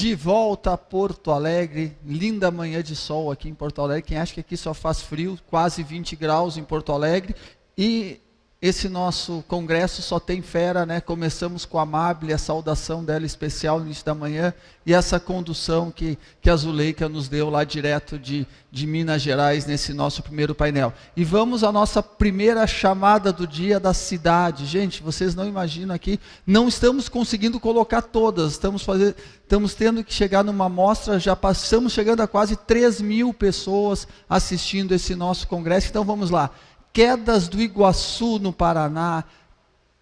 de volta a Porto Alegre, linda manhã de sol aqui em Porto Alegre. Quem acha que aqui só faz frio, quase 20 graus em Porto Alegre. E esse nosso congresso só tem fera, né? Começamos com a Amable, a saudação dela especial no início da manhã, e essa condução que a Zuleika nos deu lá direto de Minas Gerais, nesse nosso primeiro painel. E vamos à nossa primeira chamada do dia da cidade. Gente, vocês não imaginam aqui, não estamos conseguindo colocar todas, estamos tendo que chegar numa amostra, já passamos chegando a quase 3.000 pessoas assistindo esse nosso congresso. Então vamos lá. Quedas do Iguaçu, no Paraná,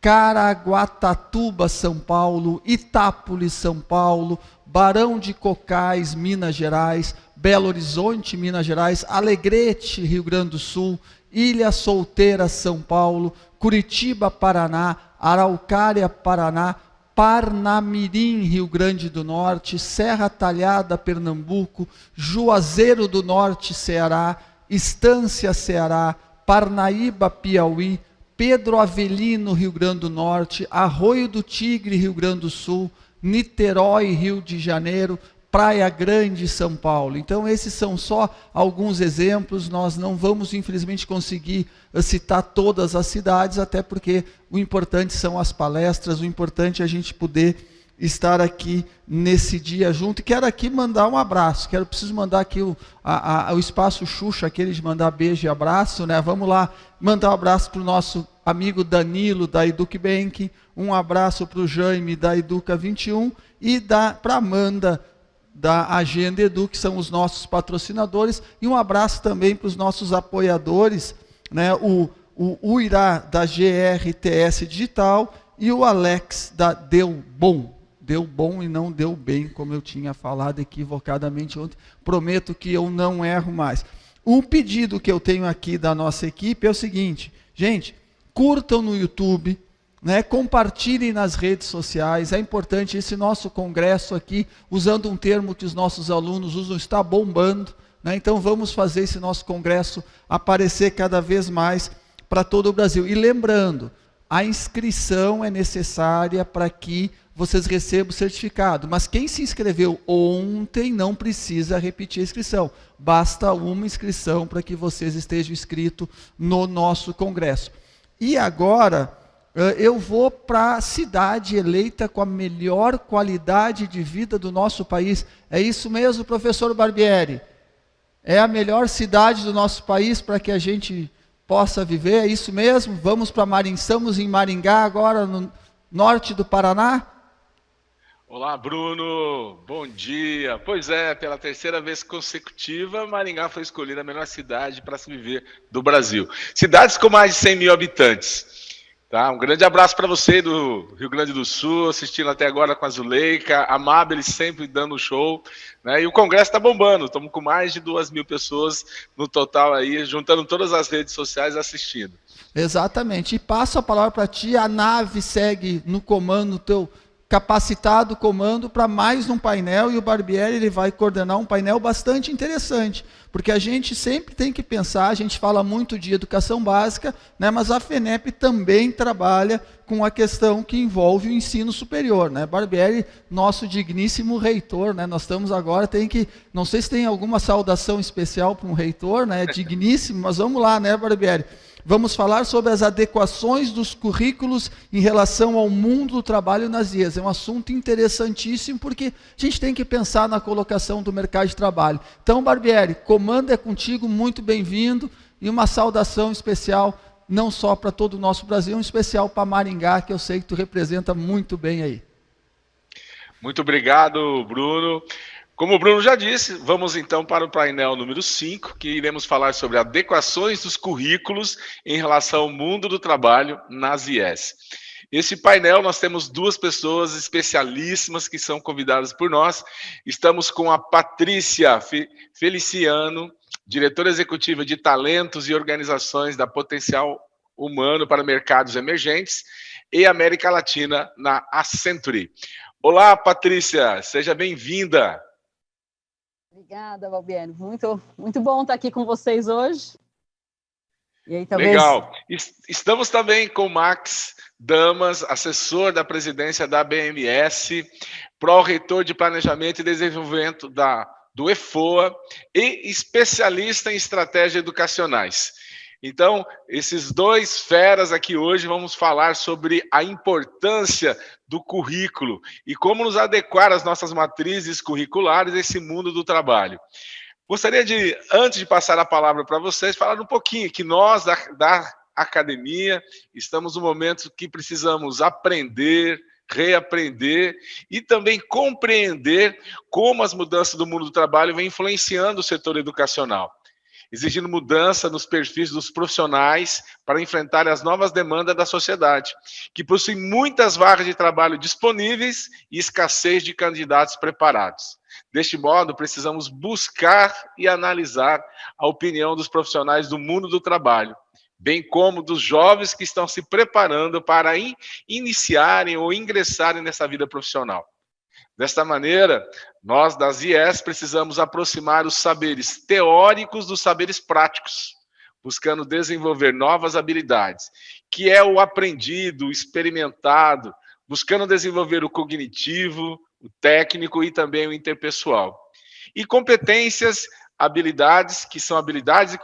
Caraguatatuba, São Paulo, Itápolis, São Paulo, Barão de Cocais, Minas Gerais, Belo Horizonte, Minas Gerais, Alegrete, Rio Grande do Sul, Ilha Solteira, São Paulo, Curitiba, Paraná, Araucária, Paraná, Parnamirim, Rio Grande do Norte, Serra Talhada, Pernambuco, Juazeiro do Norte, Ceará, Estância, Ceará, Parnaíba, Piauí, Pedro Avelino, Rio Grande do Norte, Arroio do Tigre, Rio Grande do Sul, Niterói, Rio de Janeiro, Praia Grande, São Paulo. Então esses são só alguns exemplos, nós não vamos infelizmente conseguir citar todas as cidades, até porque o importante são as palestras, o importante é a gente poder estar aqui nesse dia junto. E quero aqui mandar um abraço, preciso mandar aqui o espaço Xuxa, aquele de mandar beijo e abraço, né? Vamos lá, mandar um abraço para o nosso amigo Danilo, da Educ Bank, um abraço para o Jaime, da Educa 21, e para a Amanda, da Agenda Edu, que são os nossos patrocinadores, e um abraço também para os nossos apoiadores, né? O Uirá, da GRTS Digital, e o Alex, da Deu Bom e não deu bem, como eu tinha falado equivocadamente ontem. Prometo que eu não erro mais. Um pedido que eu tenho aqui da nossa equipe é o seguinte: gente, curtam no YouTube, né, compartilhem nas redes sociais. É importante, esse nosso congresso aqui, usando um termo que os nossos alunos usam, está bombando, né? Então vamos fazer esse nosso congresso aparecer cada vez mais para todo o Brasil. E lembrando, a inscrição é necessária para que vocês recebam o certificado, mas quem se inscreveu ontem não precisa repetir a inscrição, basta uma inscrição para que vocês estejam inscritos no nosso congresso. E agora, eu vou para a cidade eleita com a melhor qualidade de vida do nosso país. É isso mesmo, professor Barbieri? É a melhor cidade do nosso país para que a gente possa viver, é isso mesmo? Vamos para Maringá, estamos em Maringá agora, no norte do Paraná? Olá, Bruno, bom dia. Pois é, pela terceira vez consecutiva, Maringá foi escolhida a melhor cidade para se viver do Brasil. Cidades com mais de 100 mil habitantes. Tá? Um grande abraço para você do Rio Grande do Sul, assistindo até agora com a Zuleika, a Amable sempre dando show, né? E o congresso está bombando, estamos com mais de 2.000 pessoas no total aí, juntando todas as redes sociais assistindo. Exatamente, e passo a palavra para ti, a nave segue no comando, no teu capacitado comando para mais um painel, e o Barbieri ele vai coordenar um painel bastante interessante, porque a gente sempre tem que pensar, a gente fala muito de educação básica, né, mas a FENEP também trabalha com a questão que envolve o ensino superior, né? Barbieri, nosso digníssimo reitor, né? Nós estamos agora, não sei se tem alguma saudação especial para um reitor, né? Digníssimo, mas vamos lá, né, Barbieri? Vamos falar sobre as adequações dos currículos em relação ao mundo do trabalho nas IES. É um assunto interessantíssimo, porque a gente tem que pensar na colocação do mercado de trabalho. Então, Barbieri, comando é contigo, muito bem-vindo, e uma saudação especial, não só para todo o nosso Brasil, um especial para Maringá, que eu sei que tu representa muito bem aí. Muito obrigado, Bruno. Como o Bruno já disse, vamos então para o painel número 5, que iremos falar sobre adequações dos currículos em relação ao mundo do trabalho nas IES. Esse painel nós temos duas pessoas especialíssimas que são convidadas por nós. Estamos com a Patrícia Feliciano, diretora executiva de talentos e organizações da Potencial Humano para Mercados Emergentes e América Latina na Accenture. Olá, Patrícia, seja bem-vinda. Obrigada, Barbieri. Muito bom estar aqui com vocês hoje. E aí, talvez... Legal. Estamos também com o Max Damas, assessor da presidência da BMS, pró-reitor de Planejamento e Desenvolvimento do EFOA e especialista em estratégias educacionais. Então, esses dois feras aqui hoje vamos falar sobre a importância do currículo e como nos adequar às nossas matrizes curriculares a esse mundo do trabalho. Gostaria de, antes de passar a palavra para vocês, falar um pouquinho que nós, da academia, estamos no momento que precisamos aprender, reaprender e também compreender como as mudanças do mundo do trabalho vêm influenciando o setor educacional, exigindo mudança nos perfis dos profissionais para enfrentar as novas demandas da sociedade, que possui muitas vagas de trabalho disponíveis e escassez de candidatos preparados. Deste modo, precisamos buscar e analisar a opinião dos profissionais do mundo do trabalho, bem como dos jovens que estão se preparando para iniciarem ou ingressarem nessa vida profissional. Desta maneira, nós das IES precisamos aproximar os saberes teóricos dos saberes práticos, buscando desenvolver novas habilidades, que é o aprendido, o experimentado, buscando desenvolver o cognitivo, o técnico e também o interpessoal. E competências, habilidades, que são habilidades e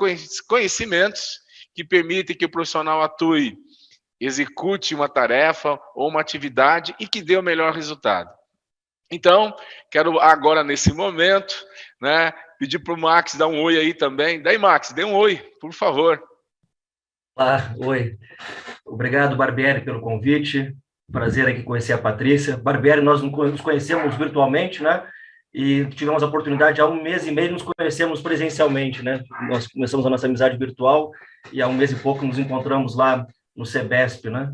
conhecimentos que permitem que o profissional atue, execute uma tarefa ou uma atividade e que dê o melhor resultado. Então, quero agora, nesse momento, né, pedir para o Max dar um oi aí também. Daí, Max, dê um oi, por favor. Olá, oi. Obrigado, Barbieri, pelo convite. Prazer aqui conhecer a Patrícia. Barbieri, nós nos conhecemos virtualmente, né? E tivemos a oportunidade, há um mês e meio, nos conhecemos presencialmente, né? Nós começamos a nossa amizade virtual e há um mês e pouco nos encontramos lá no CEBESP, né?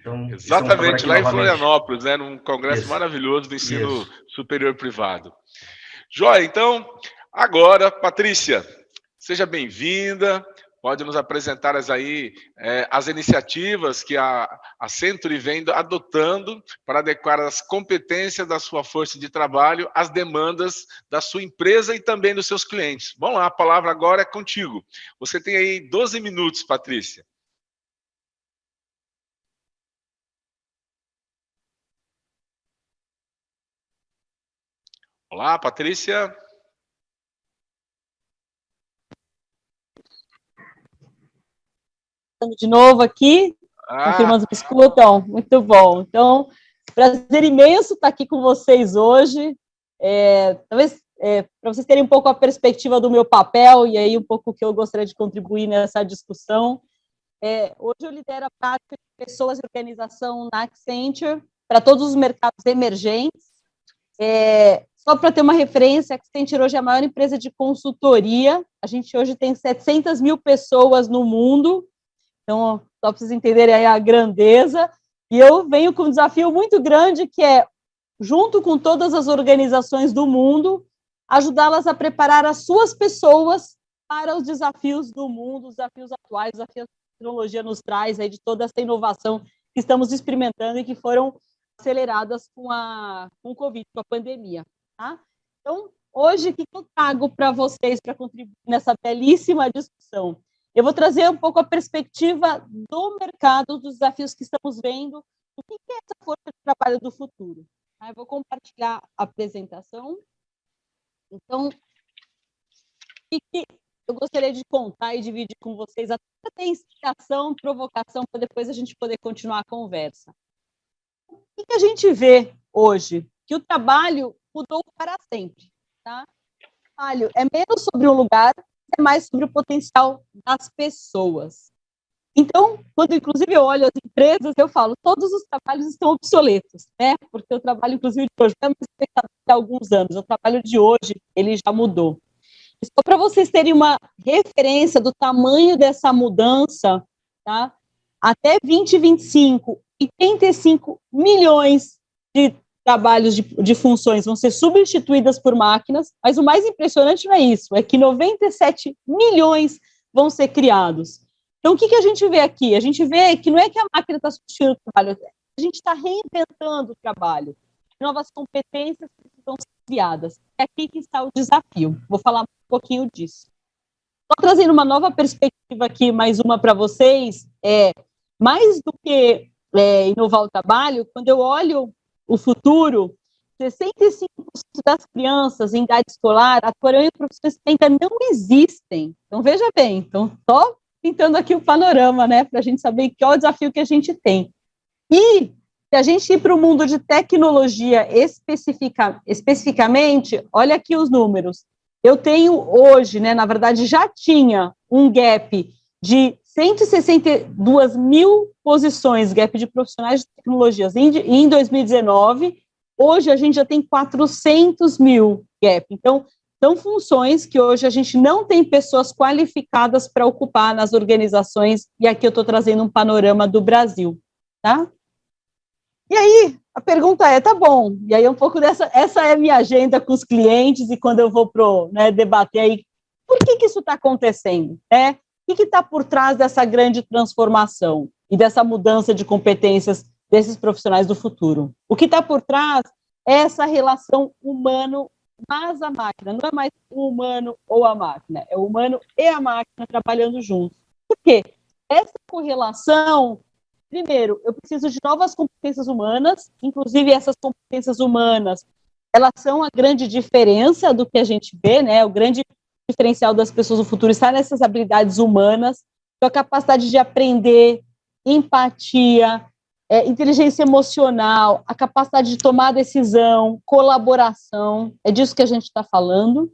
Então, exatamente, lá em Florianópolis, né? Num congresso maravilhoso do ensino superior privado. Joia, então, agora, Patrícia, seja bem-vinda. Pode nos apresentar as iniciativas que a Century vem adotando para adequar as competências da sua força de trabalho às demandas da sua empresa e também dos seus clientes. Vamos lá, a palavra agora é contigo. Você tem aí 12 minutos, Patrícia. Olá, Patrícia. De novo aqui, confirmando que escutam, muito bom. Então, prazer imenso estar aqui com vocês hoje, talvez para vocês terem um pouco a perspectiva do meu papel e aí um pouco o que eu gostaria de contribuir nessa discussão. Hoje eu lidero a prática de pessoas e organização na Accenture para todos os mercados emergentes. Só para ter uma referência, a Accenture hoje é a maior empresa de consultoria, a gente hoje tem 700 mil pessoas no mundo. Então, só para vocês entenderem aí a grandeza, e eu venho com um desafio muito grande, que é, junto com todas as organizações do mundo, ajudá-las a preparar as suas pessoas para os desafios do mundo, os desafios atuais, os desafios que a tecnologia nos traz, aí, de toda essa inovação que estamos experimentando e que foram aceleradas com o Covid, com a pandemia. Tá? Então, hoje, o que eu trago para vocês para contribuir nessa belíssima discussão? Eu vou trazer um pouco a perspectiva do mercado, dos desafios que estamos vendo, o que é essa força de trabalho do futuro. Eu vou compartilhar a apresentação. Então, o que eu gostaria de contar e dividir com vocês, até ter inspiração, provocação, para depois a gente poder continuar a conversa. O que a gente vê hoje? Que o trabalho mudou para sempre. Tá? O trabalho é menos sobre um lugar, é mais sobre o potencial das pessoas. Então, quando inclusive eu olho as empresas, eu falo, todos os trabalhos estão obsoletos, né? Porque o trabalho, inclusive, de hoje é uma expectativa há alguns anos. O trabalho de hoje, ele já mudou. E só para vocês terem uma referência do tamanho dessa mudança, tá? Até 2025, 85 milhões de trabalhos de funções vão ser substituídas por máquinas, mas o mais impressionante não é isso, é que 97 milhões vão ser criados. Então, o que a gente vê aqui? A gente vê que não é que a máquina está substituindo o trabalho, a gente está reinventando o trabalho. Novas competências precisam ser criadas. É aqui que está o desafio. Vou falar um pouquinho disso. Estou trazendo uma nova perspectiva perspectiva aqui, mais uma para vocês, mais do que inovar o trabalho, quando eu olho o futuro, 65% das crianças em idade escolar atuarão em profissões que ainda não existem. Então, veja bem, então, só pintando aqui o panorama, né, para a gente saber qual é o desafio que a gente tem. E, se a gente ir para o mundo de tecnologia especificamente, olha aqui os números. Eu tenho hoje, né, na verdade, já tinha um gap de 162 mil posições, gap de profissionais de tecnologias em 2019, hoje a gente já tem 400 mil gap. Então, são funções que hoje a gente não tem pessoas qualificadas para ocupar nas organizações, e aqui eu estou trazendo um panorama do Brasil, tá? E aí, a pergunta tá bom, e aí um pouco essa é a minha agenda com os clientes, e quando eu vou debater aí, por que isso está acontecendo, né? O que está por trás dessa grande transformação e dessa mudança de competências desses profissionais do futuro? O que está por trás é essa relação humano mais a máquina, não é mais o humano ou a máquina, é o humano e a máquina trabalhando juntos. Por quê? Essa correlação, primeiro, eu preciso de novas competências humanas, inclusive essas competências humanas, elas são a grande diferença do que a gente vê, né? O grande diferencial das pessoas do futuro está nessas habilidades humanas, a capacidade de aprender, empatia, inteligência emocional, a capacidade de tomar decisão, colaboração, é disso que a gente está falando.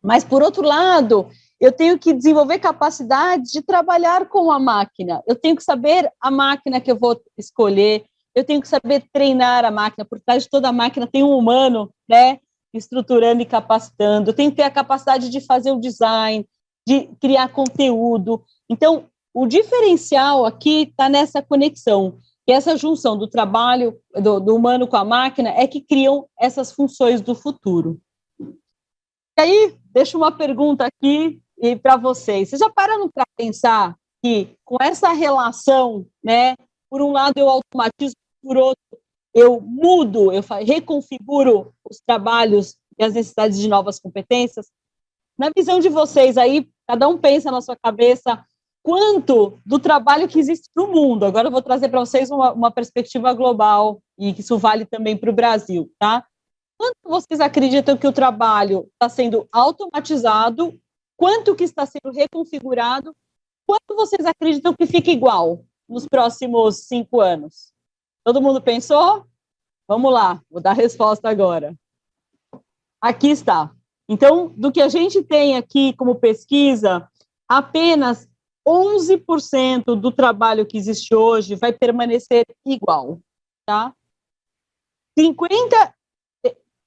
Mas, por outro lado, eu tenho que desenvolver capacidade de trabalhar com a máquina, eu tenho que saber a máquina que eu vou escolher, eu tenho que saber treinar a máquina, por trás de toda a máquina tem um humano, né, estruturando e capacitando, eu tenho que ter a capacidade de fazer o design, de criar conteúdo. Então, o diferencial aqui está nessa conexão, que essa junção do trabalho do humano com a máquina é que criam essas funções do futuro. E aí, deixo uma pergunta aqui para vocês. Vocês já pararam para pensar que com essa relação, né, por um lado eu automatizo, por outro eu mudo, eu reconfiguro os trabalhos e as necessidades de novas competências? Na visão de vocês aí, cada um pensa na sua cabeça quanto do trabalho que existe no mundo. Agora eu vou trazer para vocês uma perspectiva global, e que isso vale também para o Brasil, tá? Quanto vocês acreditam que o trabalho está sendo automatizado? Quanto que está sendo reconfigurado? Quanto vocês acreditam que fica igual nos próximos 5 anos? Todo mundo pensou? Vamos lá, vou dar a resposta agora. Aqui está. Então, do que a gente tem aqui como pesquisa, apenas 11% do trabalho que existe hoje vai permanecer igual, tá?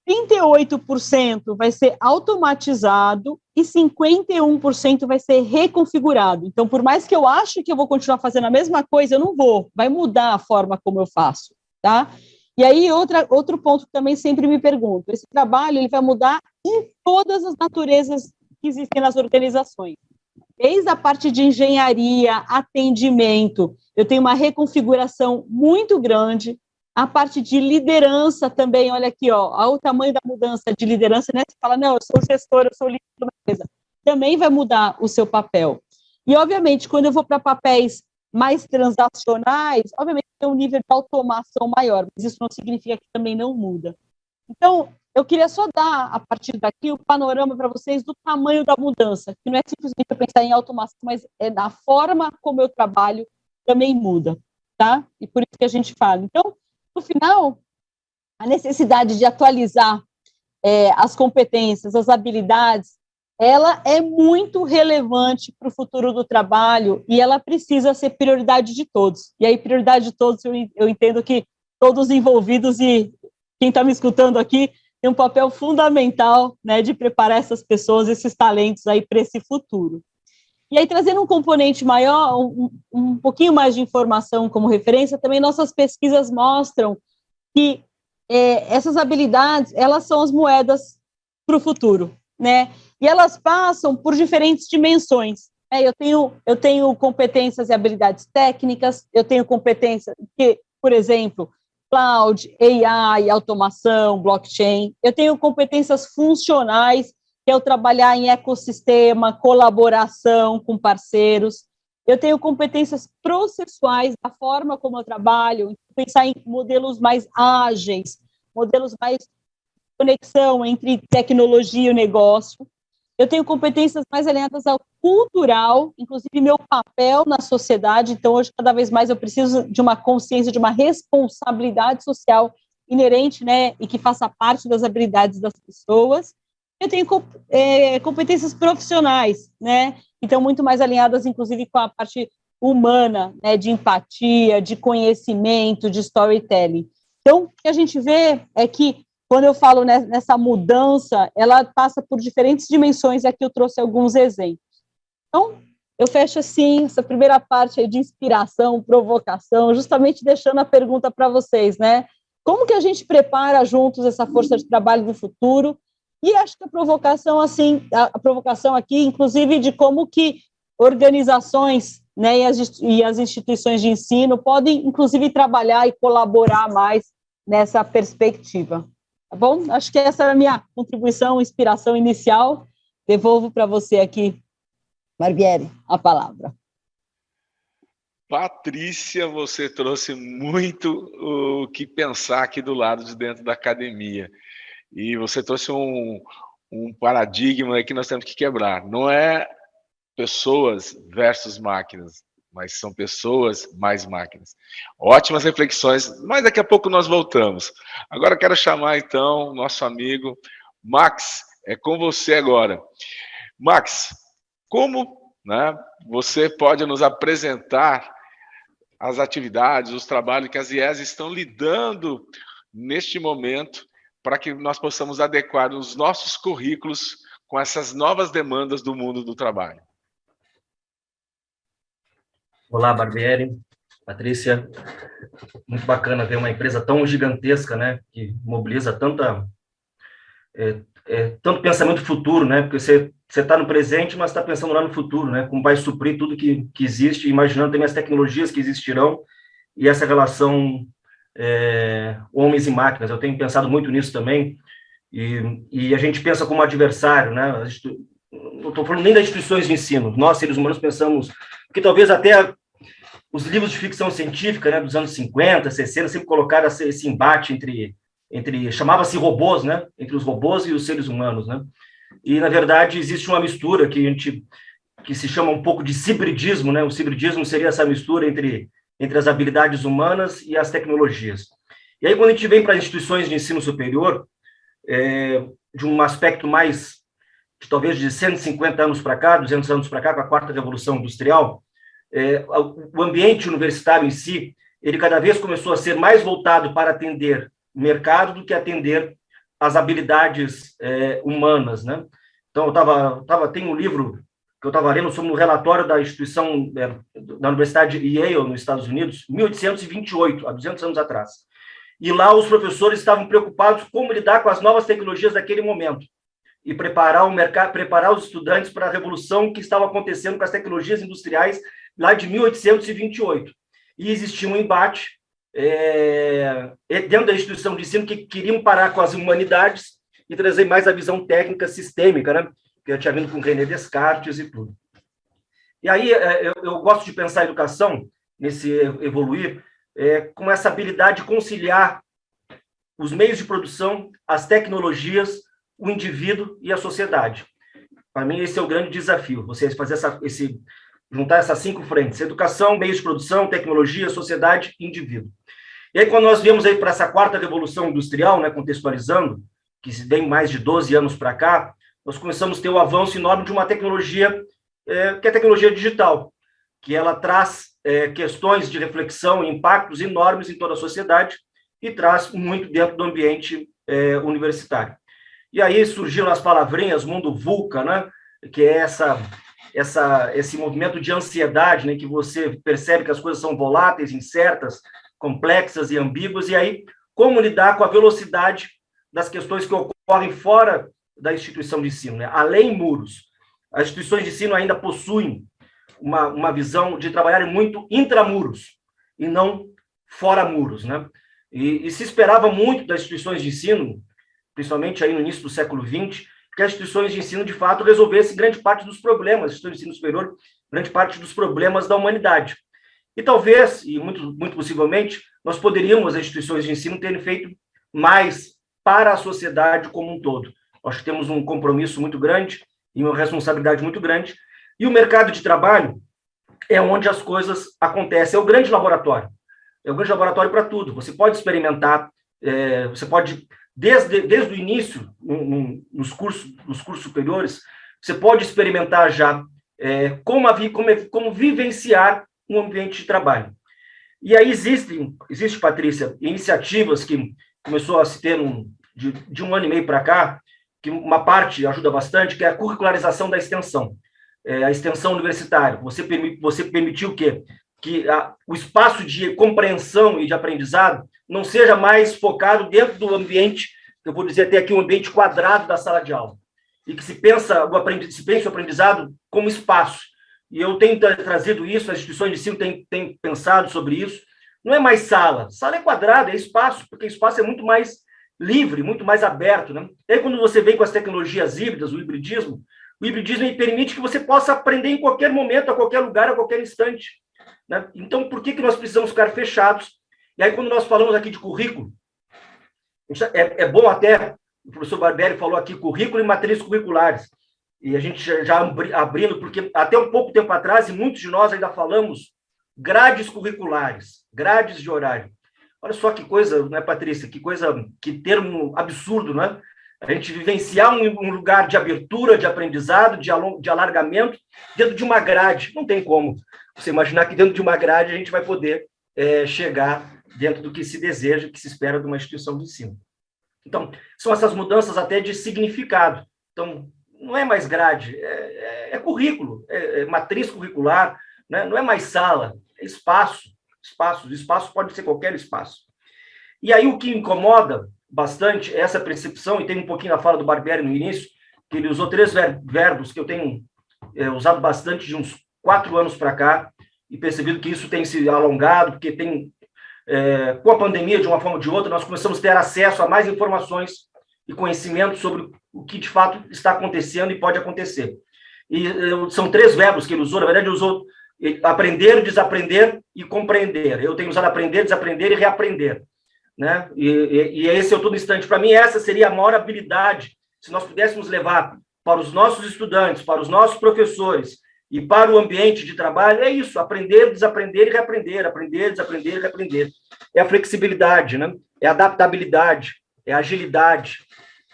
38% vai ser automatizado e 51% vai ser reconfigurado. Então, por mais que eu ache que eu vou continuar fazendo a mesma coisa, eu não vou. Vai mudar a forma como eu faço, tá? E aí, outro ponto que também sempre me pergunto, esse trabalho ele vai mudar em todas as naturezas que existem nas organizações. Desde a parte de engenharia, atendimento, eu tenho uma reconfiguração muito grande. A parte de liderança também, olha aqui, ó, olha o tamanho da mudança de liderança, né? Você fala, não, eu sou gestor, eu sou líder de uma empresa. Também vai mudar o seu papel. E, obviamente, quando eu vou para papéis mais transacionais, obviamente tem um nível de automação maior, mas isso não significa que também não muda. Então, eu queria só dar, a partir daqui, o panorama para vocês do tamanho da mudança, que não é simplesmente eu pensar em automação, mas é na forma como eu trabalho também muda, tá? E por isso que a gente fala. Então, no final, a necessidade de atualizar as competências, as habilidades, ela é muito relevante para o futuro do trabalho e ela precisa ser prioridade de todos. E aí, prioridade de todos, eu entendo que todos envolvidos e quem está me escutando aqui tem um papel fundamental, né, de preparar essas pessoas, esses talentos aí para esse futuro. E aí, trazendo um componente maior, um pouquinho mais de informação como referência, também nossas pesquisas mostram que essas habilidades, elas são as moedas para o futuro, né? E elas passam por diferentes dimensões. Eu tenho competências e habilidades técnicas, eu tenho competências que, por exemplo, cloud, AI, automação, blockchain. Eu tenho competências funcionais, que é o trabalhar em ecossistema, colaboração com parceiros. Eu tenho competências processuais, da forma como eu trabalho, pensar em modelos mais ágeis, modelos mais de conexão entre tecnologia e o negócio. Eu tenho competências mais alinhadas ao cultural, inclusive meu papel na sociedade. Então, hoje, cada vez mais, eu preciso de uma consciência, de uma responsabilidade social inerente, né, e que faça parte das habilidades das pessoas. Eu tenho competências profissionais, né, então muito mais alinhadas, inclusive, com a parte humana, né, de empatia, de conhecimento, de storytelling. Então, o que a gente vê é que, quando eu falo nessa mudança, ela passa por diferentes dimensões, e aqui eu trouxe alguns exemplos. Então, eu fecho assim, essa primeira parte aí de inspiração, provocação, justamente deixando a pergunta para vocês, né? Como que a gente prepara juntos essa força de trabalho do futuro? E acho que a provocação, assim, a provocação aqui, inclusive, de como que organizações, né, e as instituições de ensino podem, inclusive, trabalhar e colaborar mais nessa perspectiva. Tá bom? Acho que essa era a minha contribuição, inspiração inicial. Devolvo para você aqui, Barbieri, a palavra. Patrícia, você trouxe muito o que pensar aqui do lado de dentro da academia. E você trouxe um paradigma aí que nós temos que quebrar. Não é pessoas versus máquinas, mas são pessoas mais máquinas. Ótimas reflexões, mas daqui a pouco nós voltamos. Agora eu quero chamar, então, nosso amigo Max, é com você agora. Max, como, né, você pode nos apresentar as atividades, os trabalhos que as IES estão lidando neste momento para que nós possamos adequar os nossos currículos com essas novas demandas do mundo do trabalho? Olá, Barbieri, Patrícia, muito bacana ver uma empresa tão gigantesca, né, que mobiliza tanto pensamento futuro, né, porque você está no presente, mas está pensando lá no futuro, né, como vai suprir tudo que existe, imaginando também as tecnologias que existirão e essa relação homens e máquinas. Eu tenho pensado muito nisso também, e a gente pensa como adversário, né, não estou falando nem das instituições de ensino, nós, seres humanos, pensamos, porque talvez até os livros de ficção científica, né, dos anos 50, 60, sempre colocaram esse embate entre chamava-se robôs, né, entre os robôs e os seres humanos, né, e, na verdade, existe uma mistura que se chama um pouco de cibridismo, né, o cibridismo seria essa mistura entre as habilidades humanas e as tecnologias. E aí, quando a gente vem para as instituições de ensino superior, de um aspecto mais, talvez de 150 anos para cá, 200 anos para cá, com a quarta revolução industrial, o ambiente universitário em si, ele cada vez começou a ser mais voltado para atender o mercado do que atender as habilidades humanas, né? Então, tem um livro que eu estava lendo sobre um relatório da instituição da Universidade de Yale, nos Estados Unidos, 1828, há 200 anos atrás. E lá os professores estavam preocupados como lidar com as novas tecnologias daquele momento e preparar o mercado, preparar os estudantes para a revolução que estava acontecendo com as tecnologias industriais lá de 1828. E existia um embate dentro da instituição de ensino que queriam parar com as humanidades e trazer mais a visão técnica sistêmica, né? Que eu tinha vindo com René Descartes e tudo. E aí eu gosto de pensar a educação, nesse evoluir, com essa habilidade de conciliar os meios de produção, as tecnologias, o indivíduo e a sociedade. Para mim, esse é o grande desafio, você fazer juntar essas 5 frentes: educação, meios de produção, tecnologia, sociedade e indivíduo. E aí, quando nós viemos aí para essa quarta revolução industrial, né, contextualizando, que se vem mais de 12 anos para cá, nós começamos a ter o avanço enorme de uma tecnologia, que é a tecnologia digital, que ela traz questões de reflexão e impactos enormes em toda a sociedade e traz muito dentro do ambiente universitário. E aí surgiram as palavrinhas mundo VUCA, né, que é esse movimento de ansiedade, né, que você percebe que as coisas são voláteis, incertas, complexas e ambíguas, e aí como lidar com a velocidade das questões que ocorrem fora da instituição de ensino, né? Além muros. As instituições de ensino ainda possuem uma visão de trabalhar muito intramuros e não fora muros, né? E se esperava muito das instituições de ensino, principalmente aí no início do século XX, que as instituições de ensino, de fato, resolvessem grande parte dos problemas, as instituições de ensino superior, grande parte dos problemas da humanidade. E talvez, e muito possivelmente, nós poderíamos, as instituições de ensino, terem feito mais para a sociedade como um todo. Nós temos um compromisso muito grande e uma responsabilidade muito grande, e o mercado de trabalho é onde as coisas acontecem, é o grande laboratório. É o grande laboratório para tudo. Você pode experimentar, você pode, desde o início, nos cursos superiores, você pode experimentar já como vivenciar um ambiente de trabalho. E aí existe, Patrícia, iniciativas que começou a se ter de um ano e meio para cá, que uma parte ajuda bastante, que é a curricularização da extensão, a extensão universitária. Você permitiu que o espaço de compreensão e de aprendizado não seja mais focado dentro do ambiente, eu vou dizer até aqui, um ambiente quadrado da sala de aula, e que se pense o aprendizado como espaço. E eu tenho trazido isso, as instituições de ensino têm pensado sobre isso. Não é mais sala é quadrada, é espaço, porque espaço é muito mais livre, muito mais aberto, né? E aí, quando você vem com as tecnologias híbridas, o hibridismo permite que você possa aprender em qualquer momento, a qualquer lugar, a qualquer instante, né? Então, por que nós precisamos ficar fechados? E aí, quando nós falamos aqui de currículo, é bom até, o professor Barbieri falou aqui, currículo e matrizes curriculares, e a gente já abrindo, porque até um pouco tempo atrás, e muitos de nós ainda falamos, grades curriculares, grades de horário. Olha só que coisa, né, Patrícia? Que termo absurdo, né? A gente vivenciar um lugar de abertura, de aprendizado, de alargamento, dentro de uma grade. Não tem como você imaginar que dentro de uma grade a gente vai poder chegar dentro do que se deseja, que se espera de uma instituição de ensino. Então, são essas mudanças até de significado. Então, não é mais grade, é currículo, é matriz curricular, né? Não é mais sala, é espaço. O espaço pode ser qualquer espaço. E aí o que incomoda bastante é essa percepção, e tem um pouquinho na fala do Barbieri no início, que ele usou 3 verbos que eu tenho usado bastante de uns 4 anos para cá, e percebido que isso tem se alongado, porque com a pandemia, de uma forma ou de outra, nós começamos a ter acesso a mais informações e conhecimento sobre o que de fato está acontecendo e pode acontecer. E são 3 verbos que ele usou, na verdade ele usou aprender, desaprender e compreender. Eu tenho usado aprender, desaprender e reaprender, né? E esse é o todo instante. Para mim, essa seria a maior habilidade, se nós pudéssemos levar para os nossos estudantes, para os nossos professores e para o ambiente de trabalho, é isso, aprender, desaprender e reaprender, aprender, desaprender e reaprender. É a flexibilidade, né? É a adaptabilidade, é a agilidade.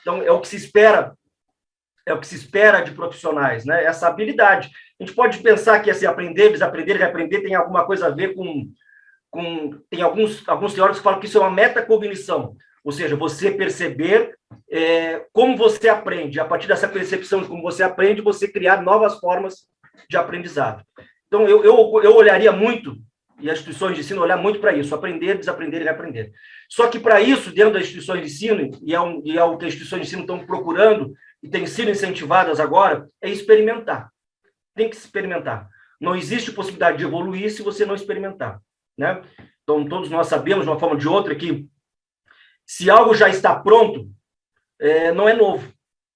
Então, é o que se espera de profissionais, né? Essa habilidade. A gente pode pensar que assim, aprender, desaprender e reaprender tem alguma coisa a ver com tem alguns teóricos que falam que isso é uma metacognição, ou seja, você perceber como você aprende, a partir dessa percepção de como você aprende, você criar novas formas de aprendizado. Então, eu olharia muito, e as instituições de ensino olhar muito para isso, aprender, desaprender e reaprender. Só que para isso, dentro das instituições de ensino, e é o que as instituições de ensino estão procurando, e têm sido incentivadas agora, é experimentar. Tem que experimentar. Não existe possibilidade de evoluir se você não experimentar, né? Então, todos nós sabemos, de uma forma ou de outra, que se algo já está pronto, não é novo.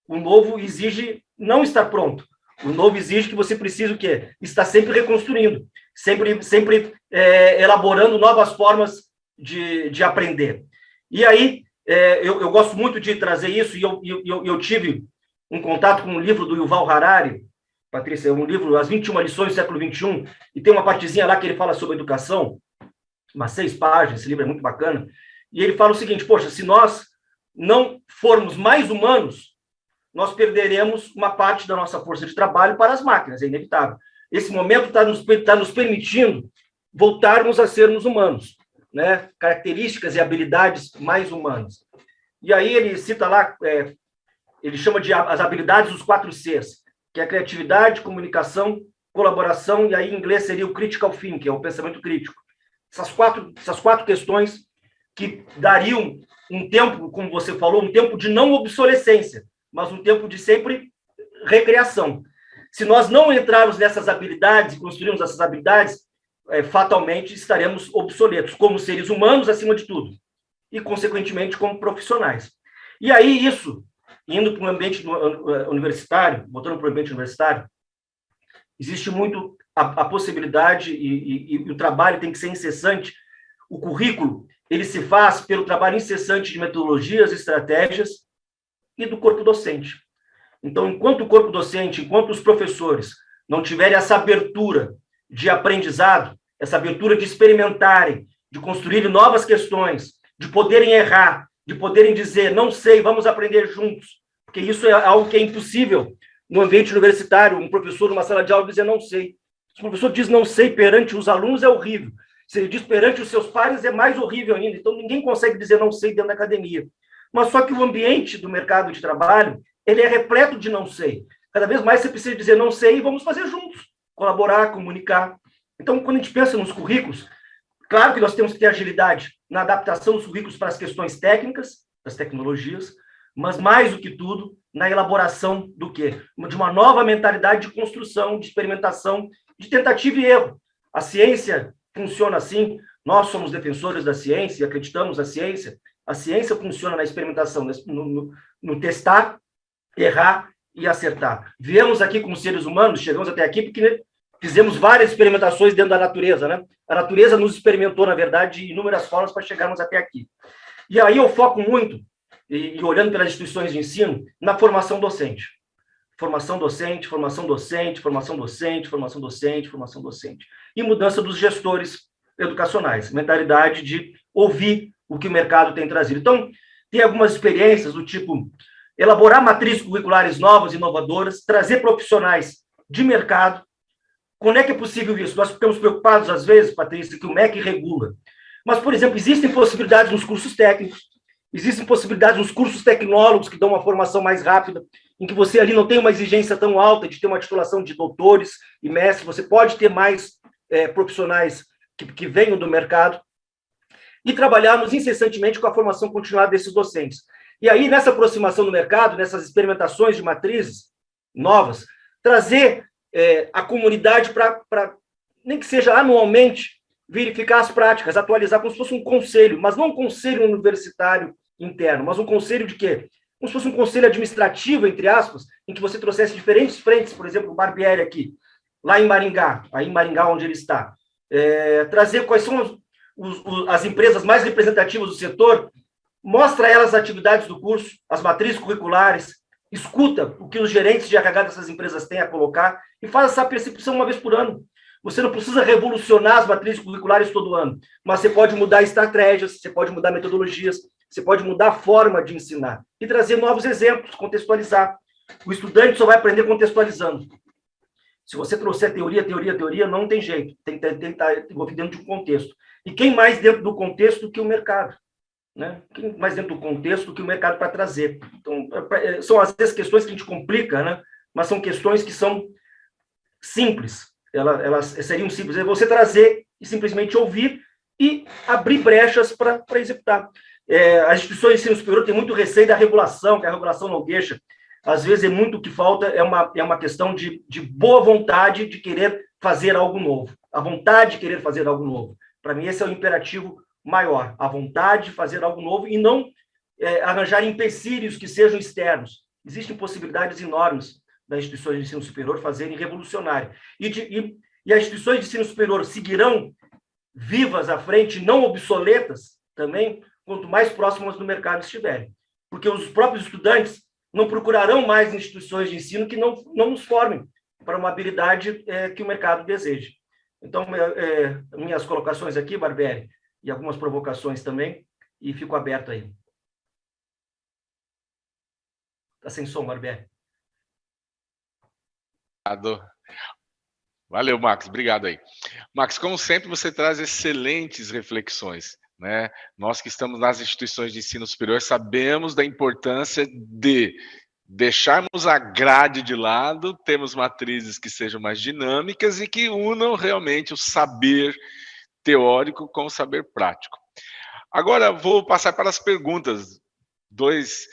O novo exige não estar pronto. O novo exige que você precise o quê? Estar sempre reconstruindo, sempre elaborando novas formas de aprender. E aí, eu gosto muito de trazer isso, e eu tive um contato com um livro do Yuval Harari, Patrícia, um livro, As 21 Lições do Século XXI, e tem uma partezinha lá que ele fala sobre educação, umas 6 páginas, esse livro é muito bacana, e ele fala o seguinte, poxa, se nós não formos mais humanos, nós perderemos uma parte da nossa força de trabalho para as máquinas, é inevitável. Esse momento está nos permitindo voltarmos a sermos humanos, né? Características e habilidades mais humanas. E aí ele cita lá, ele chama de as habilidades dos 4 Cs, que é a criatividade, comunicação, colaboração, e aí em inglês seria o critical thinking, que é o pensamento crítico. Essas quatro questões que dariam um tempo, como você falou, um tempo de não obsolescência, mas um tempo de sempre recriação. Se nós não entrarmos nessas habilidades e construirmos essas habilidades, fatalmente estaremos obsoletos, como seres humanos, acima de tudo, e, consequentemente, como profissionais. E aí, isso indo para um ambiente universitário, voltando para o ambiente universitário, existe muito a possibilidade e o trabalho tem que ser incessante. O currículo, ele se faz pelo trabalho incessante de metodologias, estratégias e do corpo docente. Então, enquanto o corpo docente, enquanto os professores não tiverem essa abertura de aprendizado, essa abertura de experimentarem, de construírem novas questões, de poderem errar, de poderem dizer, não sei, vamos aprender juntos, porque isso é algo que é impossível no ambiente universitário, um professor numa sala de aula dizer não sei. Se o professor diz não sei perante os alunos, é horrível. Se ele diz perante os seus pares, é mais horrível ainda. Então, ninguém consegue dizer não sei dentro da academia. Mas só que o ambiente do mercado de trabalho, ele é repleto de não sei. Cada vez mais você precisa dizer não sei e vamos fazer juntos. Colaborar, comunicar. Então, quando a gente pensa nos currículos, claro que nós temos que ter agilidade na adaptação dos currículos para as questões técnicas, das tecnologias, mas mais do que tudo, na elaboração do quê? De uma nova mentalidade de construção, de experimentação, de tentativa e erro. A ciência funciona assim, nós somos defensores da ciência, acreditamos na ciência. A ciência funciona na experimentação, no testar, errar e acertar. Viemos aqui como seres humanos, chegamos até aqui porque fizemos várias experimentações dentro da natureza, né? A natureza nos experimentou, na verdade, de inúmeras formas para chegarmos até aqui. E aí eu foco muito, e olhando pelas instituições de ensino, na formação docente. Formação docente, formação docente, formação docente, formação docente, formação docente. E mudança dos gestores educacionais, mentalidade de ouvir o que o mercado tem trazido. Então, tem algumas experiências do tipo elaborar matrizes curriculares novas, inovadoras, trazer profissionais de mercado. Quando é que é possível isso? Nós ficamos preocupados, às vezes, Patrícia, que o MEC regula. Mas, por exemplo, existem possibilidades nos cursos técnicos, existem possibilidades nos cursos tecnólogos que dão uma formação mais rápida, em que você ali não tem uma exigência tão alta de ter uma titulação de doutores e mestres, você pode ter mais profissionais que venham do mercado, e trabalharmos incessantemente com a formação continuada desses docentes. E aí, nessa aproximação do mercado, nessas experimentações de matrizes novas, trazer a comunidade para, nem que seja anualmente, verificar as práticas, atualizar como se fosse um conselho, mas não um conselho universitário interno, mas um conselho de quê? Como se fosse um conselho administrativo, entre aspas, em que você trouxesse diferentes frentes, por exemplo, o Barbieri aqui, lá em Maringá, aí em Maringá onde ele está, trazer quais são as empresas mais representativas do setor, mostra a elas as atividades do curso, as matrizes curriculares, escuta o que os gerentes de RH dessas empresas têm a colocar e faz essa percepção uma vez por ano. Você não precisa revolucionar as matrizes curriculares todo ano, mas você pode mudar estratégias, você pode mudar metodologias, você pode mudar a forma de ensinar e trazer novos exemplos, contextualizar. O estudante só vai aprender contextualizando. Se você trouxer teoria, não tem jeito. Tem que estar envolvido dentro de um contexto. E quem mais dentro do contexto do que o mercado? Né? Quem mais dentro do contexto do que o mercado para trazer? Então, são às vezes questões que a gente complica, né? Mas são questões que são simples. Elas seriam simples. É você trazer e simplesmente ouvir e abrir brechas para executar. As instituições de ensino superior têm muito receio da regulação, que a regulação não deixa. Às vezes, muito o que falta é uma questão de boa vontade de querer fazer algo novo. A vontade de querer fazer algo novo. Para mim, esse é o imperativo maior. A vontade de fazer algo novo e não arranjar empecilhos que sejam externos. Existem possibilidades enormes das instituições de ensino superior fazerem revolucionário. E as instituições de ensino superior seguirão vivas à frente, não obsoletas também, quanto mais próximas do mercado estiverem. Porque os próprios estudantes não procurarão mais instituições de ensino que não nos formem para uma habilidade que o mercado deseja. Então, minhas colocações aqui, Barbieri, e algumas provocações também, e fico aberto aí. Está sem som, Barbieri. Valeu, Max. Obrigado aí. Max, como sempre, você traz excelentes reflexões, né? Nós que estamos nas instituições de ensino superior sabemos da importância de deixarmos a grade de lado, termos matrizes que sejam mais dinâmicas e que unam realmente o saber teórico com o saber prático. Agora, vou passar para as perguntas. Dois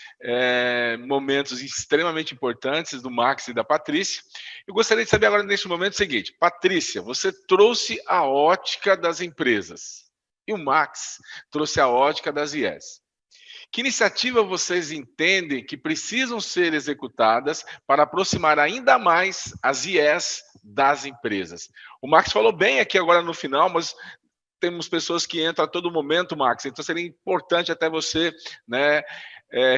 momentos extremamente importantes do Max e da Patrícia. Eu gostaria de saber agora, neste momento, o seguinte. Patrícia, você trouxe a ótica das empresas e o Max trouxe a ótica das IES. Que iniciativa vocês entendem que precisam ser executadas para aproximar ainda mais as IEs das empresas? O Max falou bem aqui agora no final, mas temos pessoas que entram a todo momento, Max, então seria importante até você, né,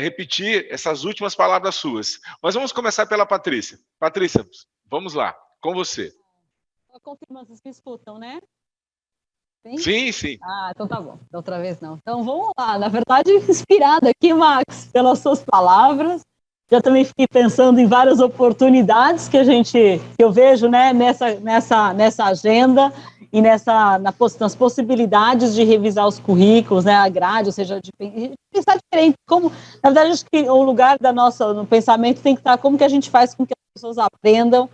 repetir essas últimas palavras suas. Mas vamos começar pela Patrícia. Patrícia, vamos lá, com você. Confirmando, vocês me escutam, né? Sim, sim. Ah, então tá bom. Da outra vez não. Então vamos lá. Na verdade, inspirada aqui, Max, pelas suas palavras. Já também fiquei pensando em várias oportunidades que eu vejo, né, nessa agenda e nas possibilidades de revisar os currículos, né, a grade, ou seja, de pensar diferente. Como, na verdade, acho que o lugar no pensamento tem que estar como que a gente faz com que as pessoas aprendam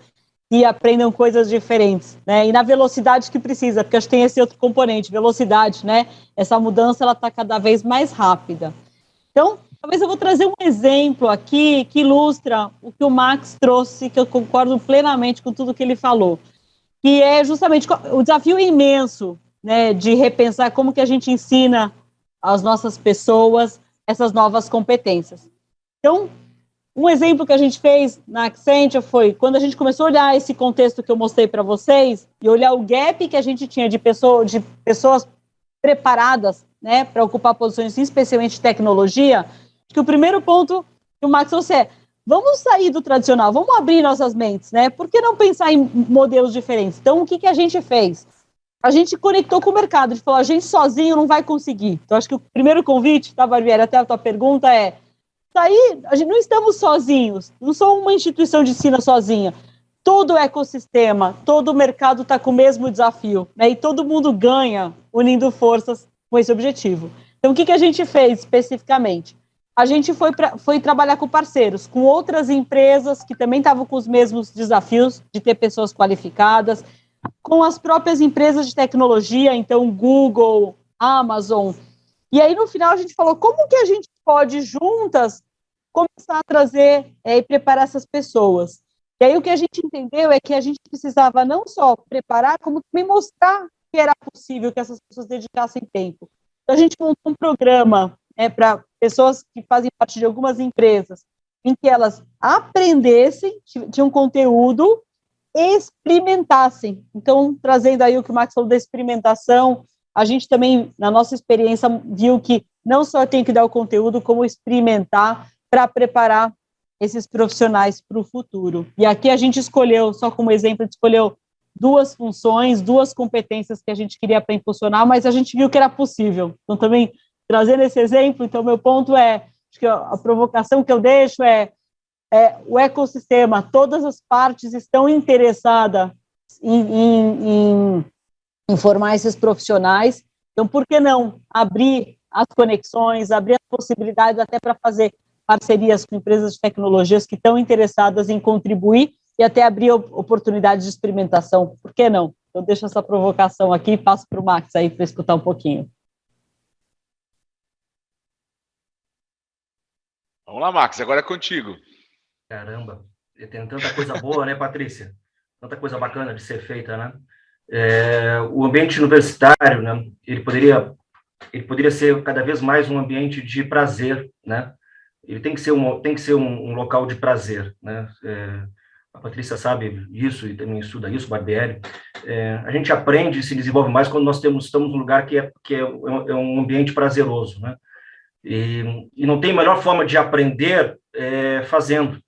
e aprendam coisas diferentes, né? E na velocidade que precisa, porque acho que tem esse outro componente, velocidade, né? Essa mudança, ela está cada vez mais rápida. Então, talvez eu vou trazer um exemplo aqui que ilustra o que o Max trouxe, que eu concordo plenamente com tudo que ele falou, que é justamente o desafio imenso, né, de repensar como que a gente ensina às nossas pessoas essas novas competências. Então, um exemplo que a gente fez na Accenture foi quando a gente começou a olhar esse contexto que eu mostrei para vocês e olhar o gap que a gente tinha de pessoas preparadas, né, para ocupar posições, especialmente de tecnologia. Acho que o primeiro ponto que o Max trouxe é: vamos sair do tradicional, vamos abrir nossas mentes, né? Por que não pensar em modelos diferentes? Então, o que a gente fez? A gente conectou com o mercado, a gente falou: a gente sozinho não vai conseguir. Então, acho que o primeiro convite, tá, Barbieri, até a tua pergunta é: daí, a gente não estamos sozinhos, não somos uma instituição de ensino sozinha. Todo o ecossistema, todo o mercado está com o mesmo desafio, né? E todo mundo ganha unindo forças com esse objetivo. Então, o que a gente fez especificamente? A gente foi trabalhar com parceiros, com outras empresas que também estavam com os mesmos desafios de ter pessoas qualificadas, com as próprias empresas de tecnologia, então Google, Amazon. E aí, no final, a gente falou como que a gente pode, juntas, começar a trazer e preparar essas pessoas. E aí, o que a gente entendeu é que a gente precisava não só preparar, como também mostrar que era possível que essas pessoas dedicassem tempo. Então, a gente montou um programa para pessoas que fazem parte de algumas empresas, em que elas aprendessem, tinham conteúdo, e experimentassem. Então, trazendo aí o que o Max falou da experimentação, a gente também, na nossa experiência, viu que não só tem que dar o conteúdo, como experimentar para preparar esses profissionais para o futuro. E aqui a gente escolheu, só como exemplo, a gente escolheu 2 funções, 2 competências que a gente queria para impulsionar, mas a gente viu que era possível. Então, também, trazendo esse exemplo, então, meu ponto é, acho que a provocação que eu deixo é o ecossistema, todas as partes estão interessadas em formar esses profissionais, então por que não abrir as conexões, abrir as possibilidades até para fazer parcerias com empresas de tecnologias que estão interessadas em contribuir e até abrir oportunidades de experimentação, por que não? Eu deixo essa provocação aqui e passo para o Max aí para escutar um pouquinho. Vamos lá, Max, agora é contigo. Caramba, tem tanta coisa boa, né, Patrícia? Tanta coisa bacana de ser feita, né? O ambiente universitário, né, ele poderia ser cada vez mais um ambiente de prazer, né? Ele tem que ser um local de prazer, né? A Patrícia sabe isso e também estuda isso, Barbieri. A gente aprende e se desenvolve mais quando nós estamos num lugar que é um ambiente prazeroso, né? E não tem melhor forma de aprender fazendo.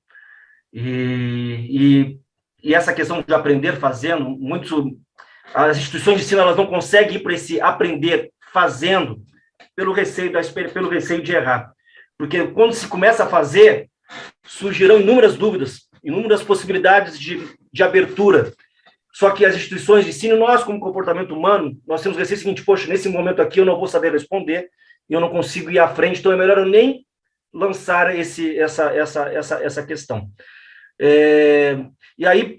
E essa questão de aprender fazendo, as instituições de ensino elas não conseguem ir para esse aprender fazendo pelo receio de errar. Porque quando se começa a fazer, surgirão inúmeras dúvidas, inúmeras possibilidades de abertura. Só que as instituições de ensino, nós como comportamento humano, nós temos o receio seguinte: poxa, nesse momento aqui eu não vou saber responder, eu não consigo ir à frente, então é melhor eu nem lançar essa questão. E aí,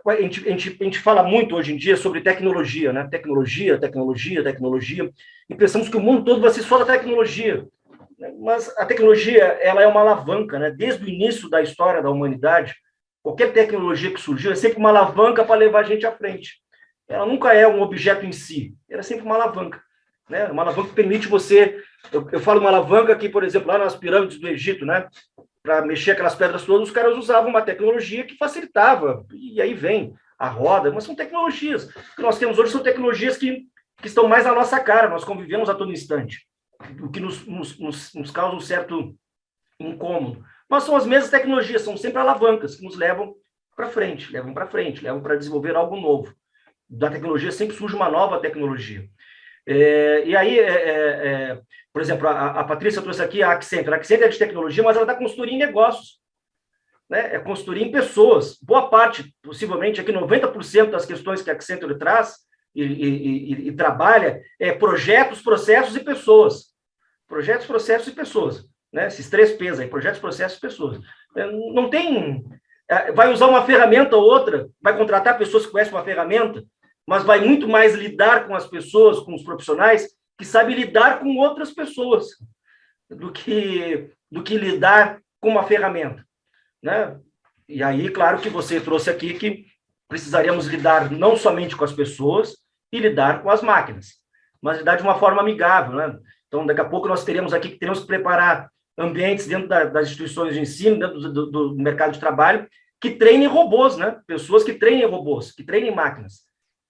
a gente fala muito hoje em dia sobre tecnologia, né? Tecnologia, e pensamos que o mundo todo vai ser só da tecnologia. Mas a tecnologia, ela é uma alavanca, né? Desde o início da história da humanidade, qualquer tecnologia que surgiu é sempre uma alavanca para levar a gente à frente. Ela nunca é um objeto em si, ela é sempre uma alavanca, né? Uma alavanca que permite você Eu falo uma alavanca que, por exemplo, lá nas pirâmides do Egito, né? Para mexer aquelas pedras todas, os caras usavam uma tecnologia que facilitava. E aí vem a roda, mas são tecnologias. O que nós temos hoje são tecnologias que estão mais à nossa cara, nós convivemos a todo instante, o que nos causa um certo incômodo. Mas são as mesmas tecnologias, são sempre alavancas que nos levam para frente, levam para desenvolver algo novo. Da tecnologia sempre surge uma nova tecnologia. E aí, por exemplo, a Patrícia trouxe aqui a Accenture. A Accenture é de tecnologia, mas ela dá consultoria em negócios. Né? É consultoria em pessoas. Boa parte, possivelmente, aqui 90% das questões que a Accenture traz e trabalha é projetos, processos e pessoas. Projetos, processos e pessoas. Né? Esses 3 P's aí, projetos, processos e pessoas. Não tem... Vai usar uma ferramenta ou outra, vai contratar pessoas que conhecem uma ferramenta, mas vai muito mais lidar com as pessoas, com os profissionais, que sabem lidar com outras pessoas, do que lidar com uma ferramenta. Né? E aí, claro que você trouxe aqui que precisaríamos lidar não somente com as pessoas e lidar com as máquinas, mas lidar de uma forma amigável. Né? Então, daqui a pouco nós teremos que preparar ambientes dentro das instituições de ensino, dentro do mercado de trabalho, que treinem robôs, né? Pessoas que treinem robôs, que treinem máquinas.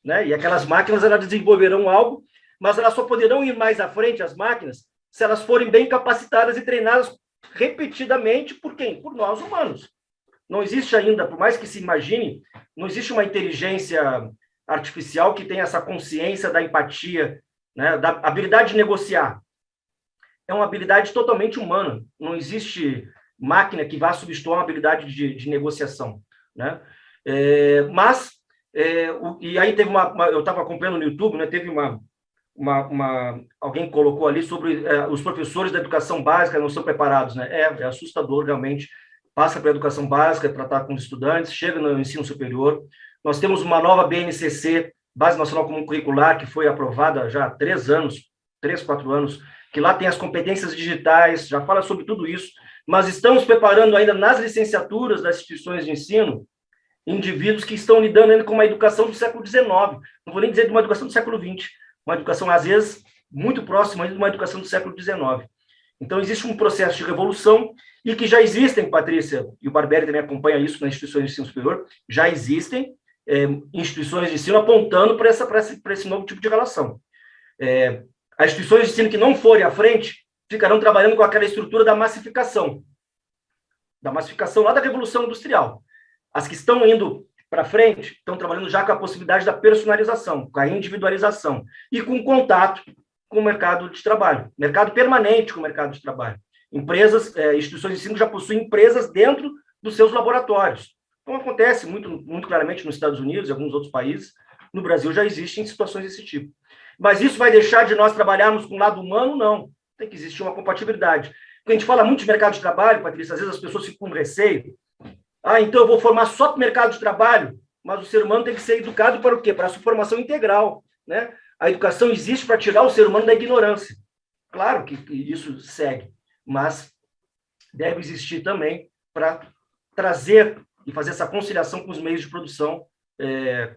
Né? E aquelas máquinas, elas desenvolverão algo, mas elas só poderão ir mais à frente, as máquinas, se elas forem bem capacitadas e treinadas repetidamente por quem? Por nós, humanos. Não existe ainda, por mais que se imagine, não existe uma inteligência artificial que tenha essa consciência da empatia, né? Da habilidade de negociar. É uma habilidade totalmente humana. Não existe máquina que vá substituir uma habilidade de negociação. Né? E aí teve eu estava acompanhando no YouTube, né? Teve alguém colocou ali sobre os professores da educação básica não são preparados. Né? É assustador, realmente. Passa para a educação básica, para estar com os estudantes, chega no ensino superior. Nós temos uma nova BNCC, Base Nacional Comum Curricular, que foi aprovada já há 3 anos, 3, 4 anos, que lá tem as competências digitais, já fala sobre tudo isso, mas estamos preparando ainda nas licenciaturas das instituições de ensino indivíduos que estão lidando ainda com uma educação do século XIX, não vou nem dizer de uma educação do século XX, uma educação, às vezes, muito próxima ainda de uma educação do século XIX. Então, existe um processo de revolução e que já existem, Patrícia, e o Barbieri também acompanha isso nas instituições de ensino superior, já existem instituições de ensino apontando para esse novo tipo de relação. As instituições de ensino que não forem à frente ficarão trabalhando com aquela estrutura da massificação lá da Revolução Industrial. As que estão indo para frente estão trabalhando já com a possibilidade da personalização, com a individualização e com contato com o mercado de trabalho, mercado permanente com o mercado de trabalho. Instituições de ensino já possuem empresas dentro dos seus laboratórios. Então, acontece muito, muito claramente nos Estados Unidos e alguns outros países. No Brasil já existem situações desse tipo. Mas isso vai deixar de nós trabalharmos com o lado humano? Não. Tem que existir uma compatibilidade. Quando a gente fala muito de mercado de trabalho, Patrícia, às vezes as pessoas ficam com receio. Então eu vou formar só para o mercado de trabalho, mas o ser humano tem que ser educado para o quê? Para a sua formação integral. Né? A educação existe para tirar o ser humano da ignorância. Claro que isso segue, mas deve existir também para trazer e fazer essa conciliação com os meios de produção,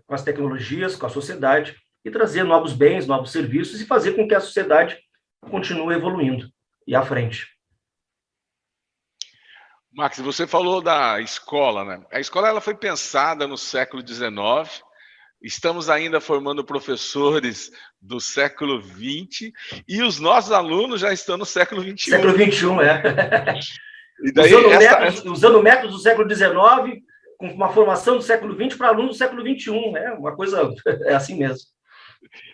com as tecnologias, com a sociedade, e trazer novos bens, novos serviços e fazer com que a sociedade continue evoluindo e à frente. Max, você falou da escola, né? A escola ela foi pensada no século XIX, estamos ainda formando professores do século XX e os nossos alunos já estão no século XXI. Século XXI, E daí, usando métodos do século XIX, com uma formação do século XX para alunos do século XXI, uma coisa assim mesmo.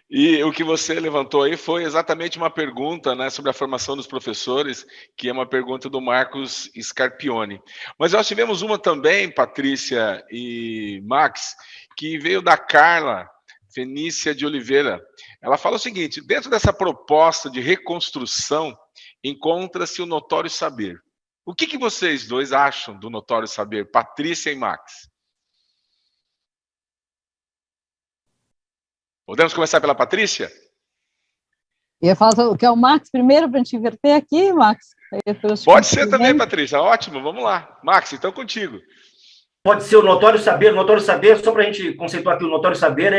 E o que você levantou aí foi exatamente uma pergunta, né, sobre a formação dos professores, que é uma pergunta do Marcos Scarpioni. Mas nós tivemos uma também, Patrícia e Max, que veio da Carla Fenícia de Oliveira. Ela fala o seguinte: dentro dessa proposta de reconstrução, encontra-se o notório saber. O que vocês dois acham do notório saber, Patrícia e Max? Podemos começar pela Patrícia? Eu ia falar que é o Max primeiro, para a gente inverter aqui, Max? Pode ser também, Patrícia. Ótimo, vamos lá. Max, então contigo. Pode ser o notório saber. O notório saber, só para a gente conceituar aqui, o notório saber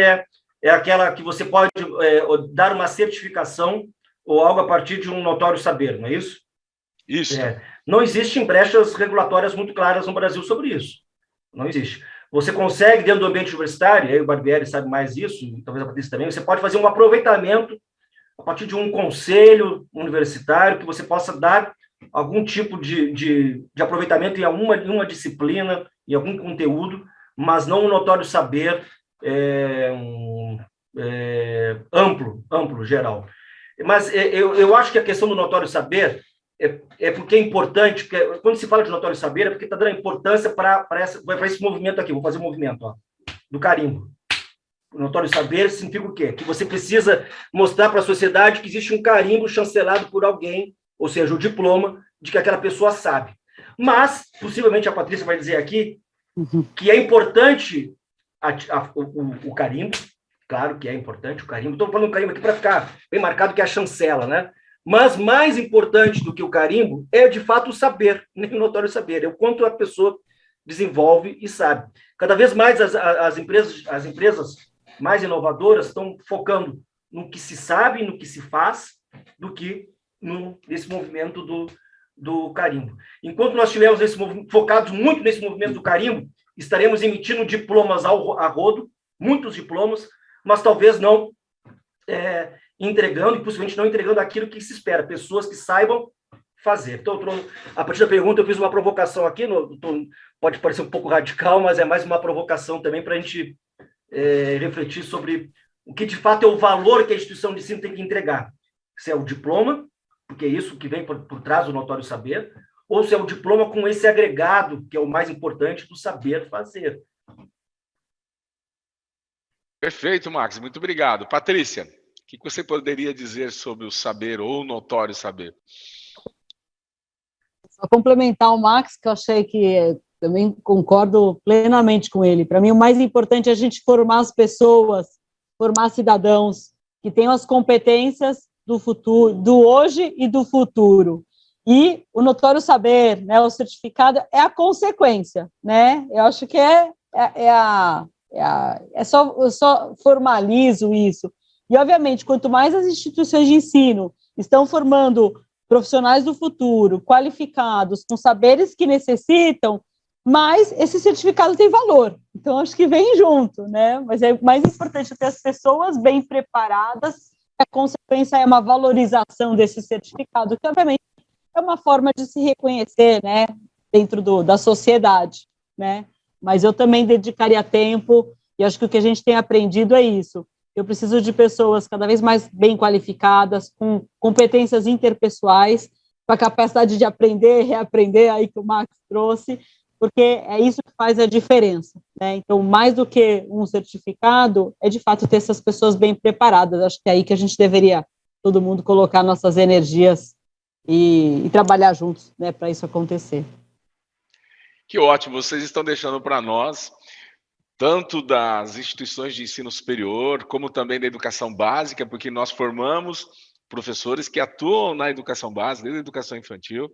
é aquela que você pode dar uma certificação ou algo a partir de um notório saber, não é isso? Isso. Não existem brechas regulatórias muito claras no Brasil sobre isso. Não existe. Você consegue, dentro do ambiente universitário, aí o Barbieri sabe mais isso, e talvez a Patrícia também, você pode fazer um aproveitamento a partir de um conselho universitário que você possa dar algum tipo de aproveitamento em uma disciplina, em algum conteúdo, mas não um notório saber amplo, geral. Mas eu acho que a questão do notório saber porque é importante, porque quando se fala de notório saber, é porque está dando importância para esse movimento aqui. Vou fazer um movimento do carimbo. O notório saber significa o quê? Que você precisa mostrar para a sociedade que existe um carimbo chancelado por alguém, ou seja, o diploma de que aquela pessoa sabe. Mas, possivelmente, a Patrícia vai dizer aqui que é importante o carimbo, claro que é importante o carimbo. Estou falando carimbo aqui para ficar bem marcado, que é a chancela, né? Mas mais importante do que o carimbo é, de fato, o saber, nem o notório saber, é o quanto a pessoa desenvolve e sabe. Cada vez mais as empresas mais inovadoras estão focando no que se sabe, no que se faz, do que nesse movimento do carimbo. Enquanto nós estivermos focados muito nesse movimento do carimbo, estaremos emitindo diplomas a rodo, muitos diplomas, mas talvez não entregando, e possivelmente não entregando aquilo que se espera, pessoas que saibam fazer. Então, a partir da pergunta, eu fiz uma provocação aqui, pode parecer um pouco radical, mas é mais uma provocação também para a gente refletir sobre o que, de fato, é o valor que a instituição de ensino tem que entregar. Se é o diploma, porque é isso que vem por trás do notório saber, ou se é o diploma com esse agregado, que é o mais importante, do saber fazer. Perfeito, Max. Muito obrigado. Patrícia, o que você poderia dizer sobre o saber ou o notório saber? Só complementar o Max, que eu achei que também concordo plenamente com ele. Para mim, o mais importante é a gente formar as pessoas, formar cidadãos que tenham as competências do futuro, do hoje e do futuro. E o notório saber, né, o certificado, é a consequência, né? Eu acho que eu só formalizo isso. E, obviamente, quanto mais as instituições de ensino estão formando profissionais do futuro, qualificados, com saberes que necessitam, mais esse certificado tem valor. Então, acho que vem junto, né? Mas é mais importante ter as pessoas bem preparadas, a consequência é uma valorização desse certificado, que, obviamente, é uma forma de se reconhecer, né, dentro da sociedade, né? Mas eu também dedicaria tempo, e acho que o que a gente tem aprendido é isso. Eu preciso de pessoas cada vez mais bem qualificadas, com competências interpessoais, com a capacidade de aprender, reaprender, aí que o Max trouxe, porque é isso que faz a diferença, né? Então, mais do que um certificado, é de fato ter essas pessoas bem preparadas. Acho que é aí que a gente deveria, todo mundo, colocar nossas energias e trabalhar juntos, né, para isso acontecer. Que ótimo, vocês estão deixando para nós, tanto das instituições de ensino superior, como também da educação básica, porque nós formamos professores que atuam na educação básica, na educação infantil,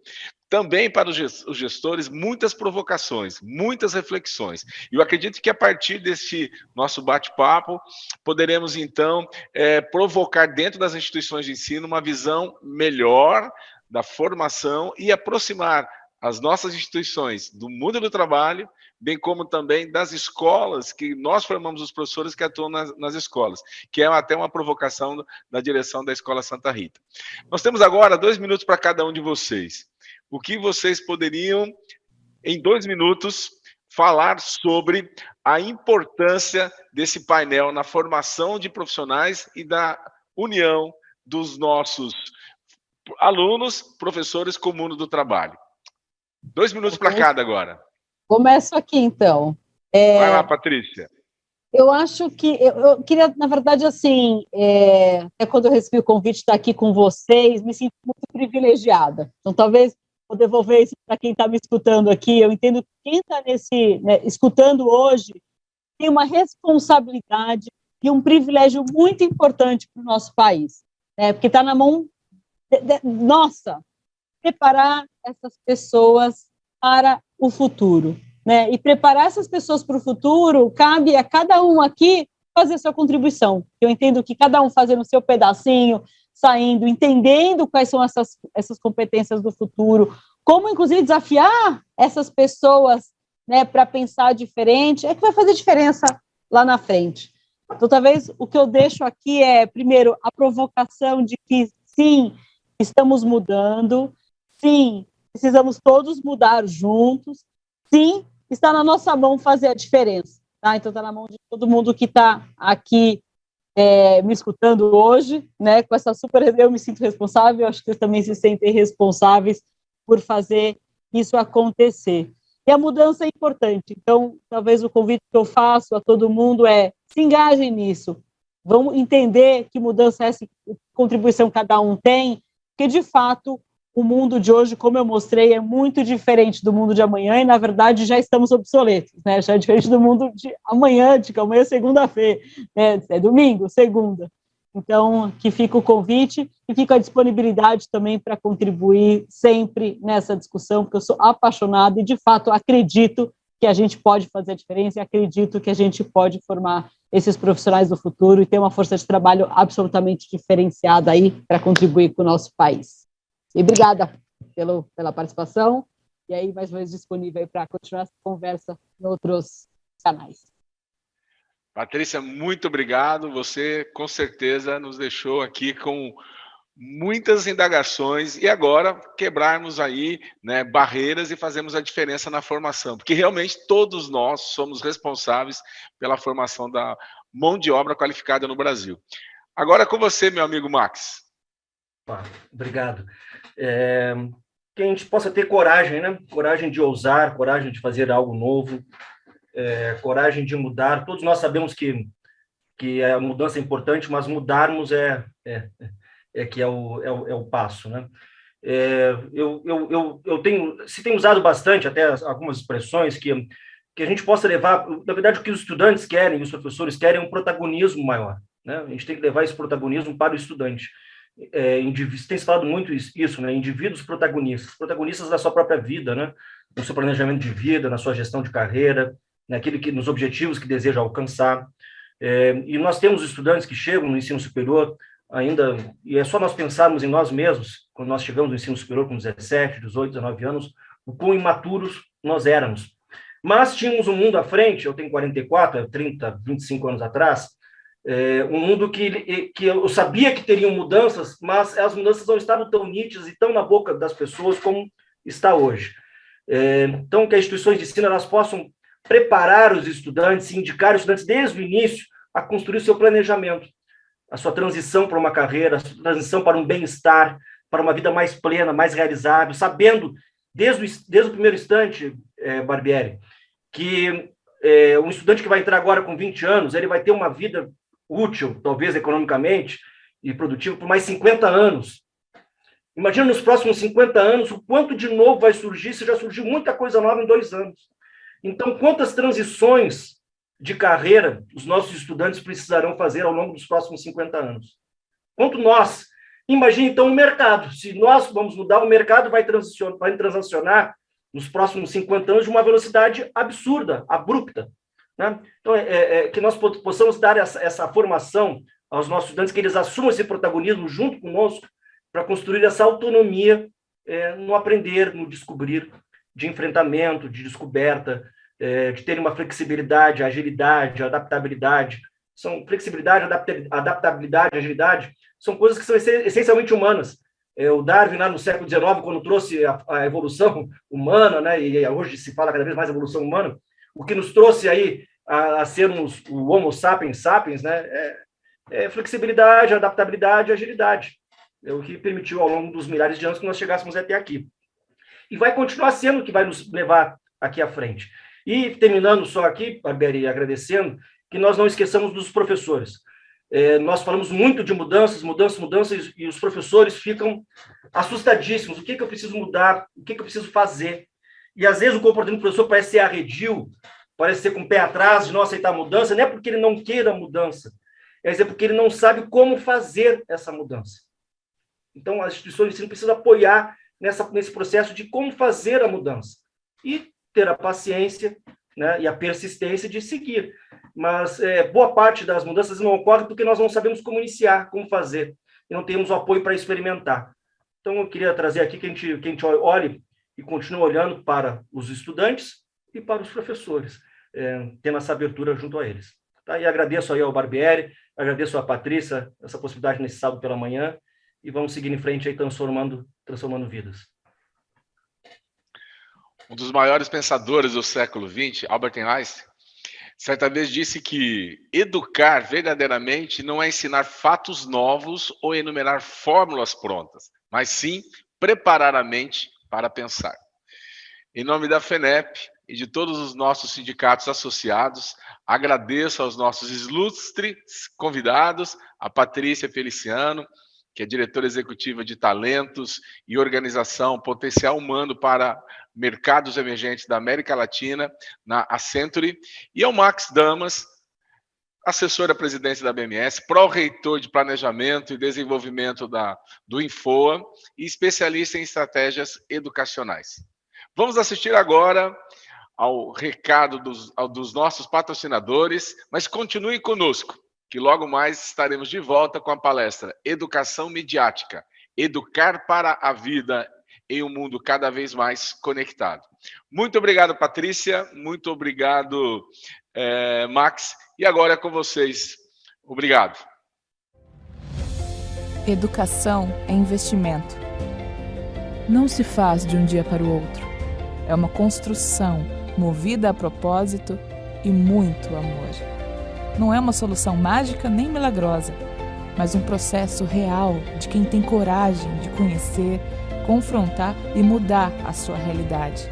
também para os gestores, muitas provocações, muitas reflexões. E eu acredito que a partir desse nosso bate-papo, poderemos, então, provocar dentro das instituições de ensino uma visão melhor da formação e aproximar as nossas instituições do mundo do trabalho, bem como também das escolas, que nós formamos os professores que atuam nas escolas, que é até uma provocação da direção da Escola Santa Rita. Nós temos agora 2 minutos para cada um de vocês. O que vocês poderiam, em 2 minutos, falar sobre a importância desse painel na formação de profissionais e da união dos nossos alunos, professores com o mundo do trabalho? 2 minutos para cada agora. Começo aqui, então. Vai lá, Patrícia. Eu acho que, eu queria, na verdade, assim, até quando eu recebi o convite de estar aqui com vocês, me sinto muito privilegiada. Então, talvez, vou devolver isso para quem está me escutando aqui. Eu entendo que quem está escutando hoje tem uma responsabilidade e um privilégio muito importante para o nosso país, né? Porque está na mão nossa preparar essas pessoas para o futuro, né? E preparar essas pessoas para o futuro, cabe a cada um aqui fazer sua contribuição. Eu entendo que cada um fazendo o seu pedacinho, saindo, entendendo quais são essas competências do futuro, como, inclusive, desafiar essas pessoas, né, para pensar diferente, é que vai fazer diferença lá na frente. Então, talvez o que eu deixo aqui é, primeiro, a provocação de que, sim, estamos mudando, sim, precisamos todos mudar juntos, sim, está na nossa mão fazer a diferença, tá? Então, está na mão de todo mundo que está aqui me escutando hoje, né, com essa eu me sinto responsável, acho que vocês também se sentem responsáveis por fazer isso acontecer. E a mudança é importante, então, talvez o convite que eu faço a todo mundo é, se engajem nisso, vamos entender que mudança é essa, que contribuição cada um tem, porque, de fato, o mundo de hoje, como eu mostrei, é muito diferente do mundo de amanhã e, na verdade, já estamos obsoletos, né? Já é diferente do mundo de amanhã, de que amanhã é segunda-feira, né? É domingo, segunda. Então, que fica o convite e fica a disponibilidade também para contribuir sempre nessa discussão, porque eu sou apaixonada e, de fato, acredito que a gente pode fazer a diferença e acredito que a gente pode formar esses profissionais do futuro e ter uma força de trabalho absolutamente diferenciada aí para contribuir com o nosso país. E obrigada pela participação, e aí mais uma vez disponível para continuar essa conversa em outros canais. Patrícia, muito obrigado, você com certeza nos deixou aqui com muitas indagações e agora quebrarmos aí, né, barreiras e fazermos a diferença na formação, porque realmente todos nós somos responsáveis pela formação da mão de obra qualificada no Brasil. Agora com você, meu amigo Max. Obrigado. Que a gente possa ter coragem, né? Coragem de ousar, coragem de fazer algo novo, coragem de mudar. Todos nós sabemos que a mudança é importante, mas mudarmos que é o passo, né? Eu tenho usado bastante até algumas expressões que a gente possa levar, na verdade, o que os estudantes querem, os professores querem, é um protagonismo maior, né? A gente tem que levar esse protagonismo para o estudante. Tem se falado muito isso, né? Indivíduos protagonistas da sua própria vida, né? No seu planejamento de vida, na sua gestão de carreira, nos objetivos que deseja alcançar. E nós temos estudantes que chegam no ensino superior ainda, e é só nós pensarmos em nós mesmos, quando nós chegamos no ensino superior com 17, 18, 19 anos, o quão imaturos nós éramos. Mas tínhamos um mundo à frente, eu tenho 44, 30, 25 anos atrás, um mundo que eu sabia que teriam mudanças, mas as mudanças não estavam tão nítidas e tão na boca das pessoas como está hoje. Então, que as instituições de ensino elas possam preparar os estudantes, indicar os estudantes desde o início a construir o seu planejamento, a sua transição para uma carreira, a sua transição para um bem-estar, para uma vida mais plena, mais realizável, sabendo, desde o primeiro instante, Barbieri, que um estudante que vai entrar agora com 20 anos, ele vai ter uma vida útil, talvez economicamente, e produtiva por mais 50 anos. Imagina nos próximos 50 anos o quanto de novo vai surgir, se já surgiu muita coisa nova em 2 anos. Então, quantas transições de carreira os nossos estudantes precisarão fazer ao longo dos próximos 50 anos? Quanto nós? Imagine, então, o mercado. Se nós vamos mudar, o mercado vai transacionar nos próximos 50 anos de uma velocidade absurda, abrupta, né? Então, que nós possamos dar essa formação aos nossos estudantes, que eles assumam esse protagonismo junto conosco para construir essa autonomia no aprender, no descobrir, de enfrentamento, de descoberta, de ter uma flexibilidade, agilidade, adaptabilidade. Flexibilidade, adaptabilidade, agilidade, são coisas que são essencialmente humanas. O Darwin, lá no século XIX, quando trouxe a evolução humana, né, e hoje se fala cada vez mais evolução humana, o que nos trouxe aí a sermos o Homo sapiens sapiens, né, flexibilidade, adaptabilidade e agilidade. É o que permitiu, ao longo dos milhares de anos, que nós chegássemos até aqui. E vai continuar sendo o que vai nos levar aqui à frente. E, terminando só aqui, Barbieri, agradecendo, que nós não esqueçamos dos professores. Nós falamos muito de mudanças, e os professores ficam assustadíssimos. O que eu preciso mudar? O que eu preciso fazer? E, às vezes, o comportamento do professor parece ser arredio, parece ser com o pé atrás, de não aceitar a mudança. Não é porque ele não queira a mudança, é porque ele não sabe como fazer essa mudança. Então, as instituições de ensino precisam apoiar nesse processo de como fazer a mudança. E ter a paciência, né, e a persistência de seguir. Mas boa parte das mudanças não ocorre porque nós não sabemos como iniciar, como fazer. e não temos o apoio para experimentar. Então, eu queria trazer aqui que a gente olhe e continue olhando para os estudantes e para os professores, tendo essa abertura junto a eles. Tá? E agradeço aí ao Barbieri, agradeço à Patrícia, essa possibilidade nesse sábado pela manhã, e vamos seguir em frente aí transformando vidas. Um dos maiores pensadores do século XX, Albert Einstein, certa vez disse que educar verdadeiramente não é ensinar fatos novos ou enumerar fórmulas prontas, mas sim preparar a mente para pensar. Em nome da FENEP e de todos os nossos sindicatos associados, agradeço aos nossos ilustres convidados, a Patrícia Feliciano, que é diretora executiva de talentos e organização potencial humano para mercados emergentes da América Latina, na Accenture, e ao Max Damas, assessor à presidência da BMS, pró-reitor de planejamento e desenvolvimento do Infoa e especialista em estratégias educacionais. Vamos assistir agora ao recado dos nossos patrocinadores, mas continuem conosco, que logo mais estaremos de volta com a palestra Educação Midiática, Educar para a Vida em um mundo cada vez mais conectado. Muito obrigado, Patrícia, muito obrigado, Max, e agora é com vocês. Obrigado. Educação é investimento. Não se faz de um dia para o outro. É uma construção movida a propósito e muito amor. Não é uma solução mágica nem milagrosa, mas um processo real de quem tem coragem de conhecer, confrontar e mudar a sua realidade.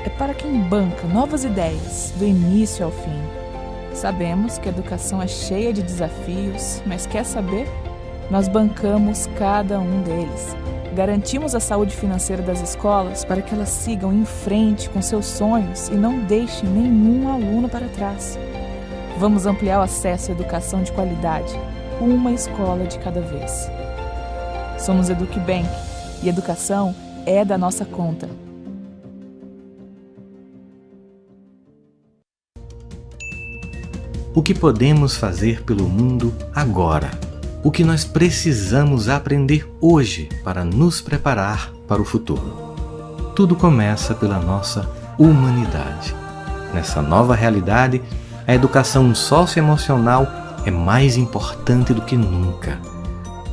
É para quem banca novas ideias, do início ao fim. Sabemos que a educação é cheia de desafios, mas quer saber? Nós bancamos cada um deles. Garantimos a saúde financeira das escolas para que elas sigam em frente com seus sonhos e não deixem nenhum aluno para trás. Vamos ampliar o acesso à educação de qualidade, uma escola de cada vez. Somos EducBank e educação é da nossa conta. O que podemos fazer pelo mundo agora? O que nós precisamos aprender hoje para nos preparar para o futuro? Tudo começa pela nossa humanidade. Nessa nova realidade, a educação socioemocional é mais importante do que nunca.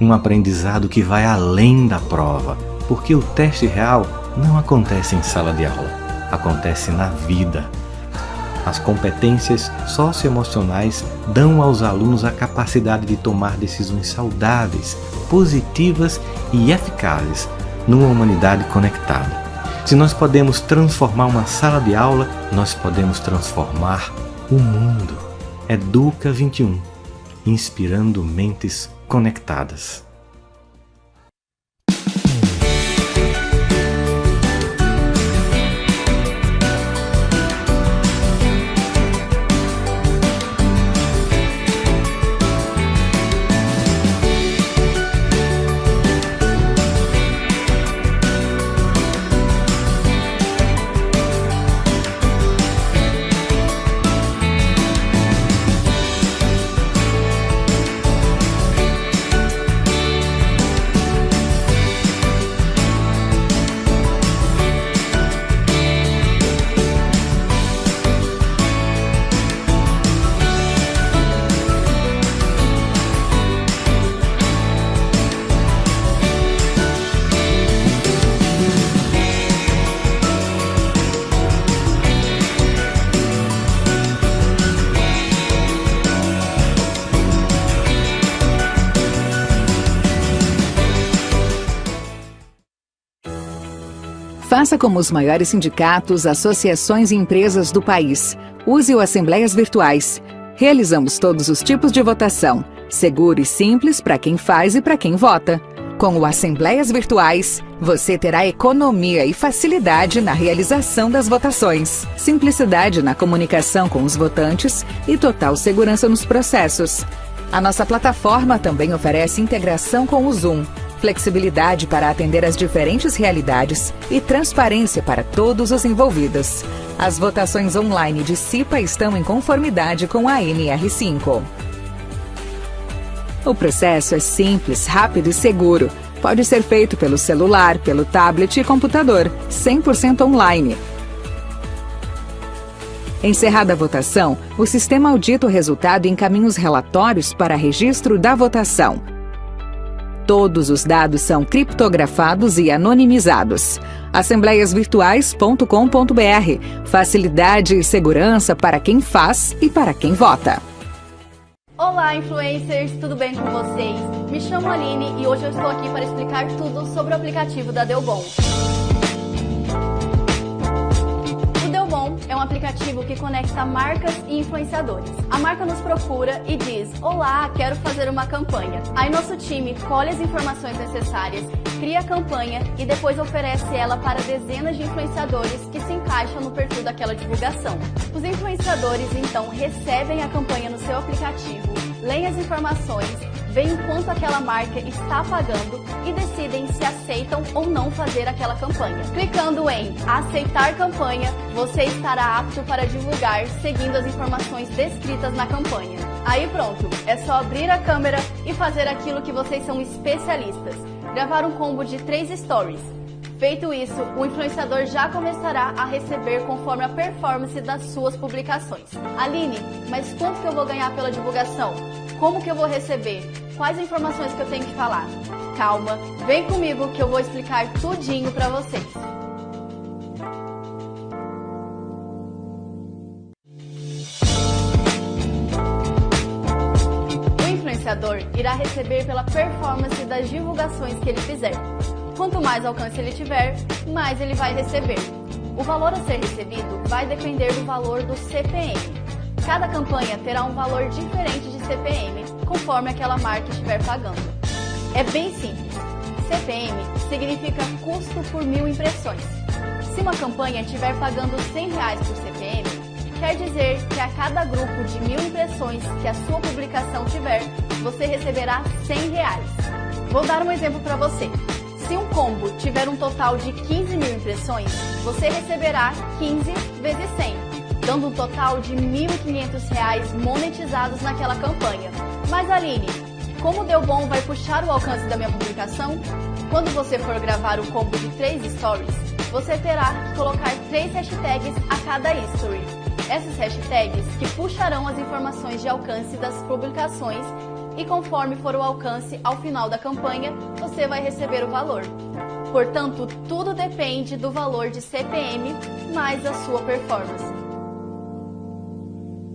Um aprendizado que vai além da prova, porque o teste real não acontece em sala de aula, acontece na vida. As competências socioemocionais dão aos alunos a capacidade de tomar decisões saudáveis, positivas e eficazes numa humanidade conectada. Se nós podemos transformar uma sala de aula, nós podemos transformar o mundo. Educa 21, inspirando mentes conectadas. Faça como os maiores sindicatos, associações e empresas do país. Use o Assembleias Virtuais. Realizamos todos os tipos de votação, seguro e simples para quem faz e para quem vota. Com o Assembleias Virtuais, você terá economia e facilidade na realização das votações, simplicidade na comunicação com os votantes e total segurança nos processos. A nossa plataforma também oferece integração com o Zoom, flexibilidade para atender às diferentes realidades e transparência para todos os envolvidos. As votações online de CIPA estão em conformidade com a NR5. O processo é simples, rápido e seguro. Pode ser feito pelo celular, pelo tablet e computador, 100% online. Encerrada a votação, o sistema audita o resultado e encaminha os relatórios para registro da votação. Todos os dados são criptografados e anonimizados. assembleiasvirtuais.com.br. Facilidade e segurança para quem faz e para quem vota. Olá, influencers! Tudo bem com vocês? Me chamo Aline e hoje eu estou aqui para explicar tudo sobre o aplicativo da Delbon. O Delbon é um aplicativo que conecta marcas e influenciadores. A marca nos procura e diz: olá, quero fazer uma campanha. Aí nosso time colhe as informações necessárias, cria a campanha e depois oferece ela para dezenas de influenciadores que se encaixam no perfil daquela divulgação. Os influenciadores então recebem a campanha no seu aplicativo, leem as informações, veem quanto aquela marca está pagando e decidem se aceitam ou não fazer aquela campanha. Clicando em aceitar campanha, você estará apto para divulgar seguindo as informações descritas na campanha. Aí pronto, é só abrir a câmera e fazer aquilo que vocês são especialistas, gravar um combo de 3 stories. Feito isso, o influenciador já começará a receber conforme a performance das suas publicações. Aline, mas quanto que eu vou ganhar pela divulgação? Como que eu vou receber? Quais informações que eu tenho que falar? Calma, vem comigo que eu vou explicar tudinho para vocês. O influenciador irá receber pela performance das divulgações que ele fizer. Quanto mais alcance ele tiver, mais ele vai receber. O valor a ser recebido vai depender do valor do CPM. Cada campanha terá um valor diferente de CPM, conforme aquela marca estiver pagando. É bem simples. CPM significa custo por 1000 impressões. Se uma campanha estiver pagando R$100 por CPM, quer dizer que a cada grupo de 1000 impressões que a sua publicação tiver, você receberá R$100. Vou dar um exemplo para você. Se um combo tiver um total de 15.000 impressões, você receberá 15 vezes 100, dando um total de R$1.500 monetizados naquela campanha. Mas Aline, como o Delbon vai puxar o alcance da minha publicação? Quando você for gravar um combo de 3 stories, você terá que colocar 3 hashtags a cada story. Essas hashtags que puxarão as informações de alcance das publicações e conforme for o alcance ao final da campanha, você vai receber o valor. Portanto, tudo depende do valor de CPM mais a sua performance.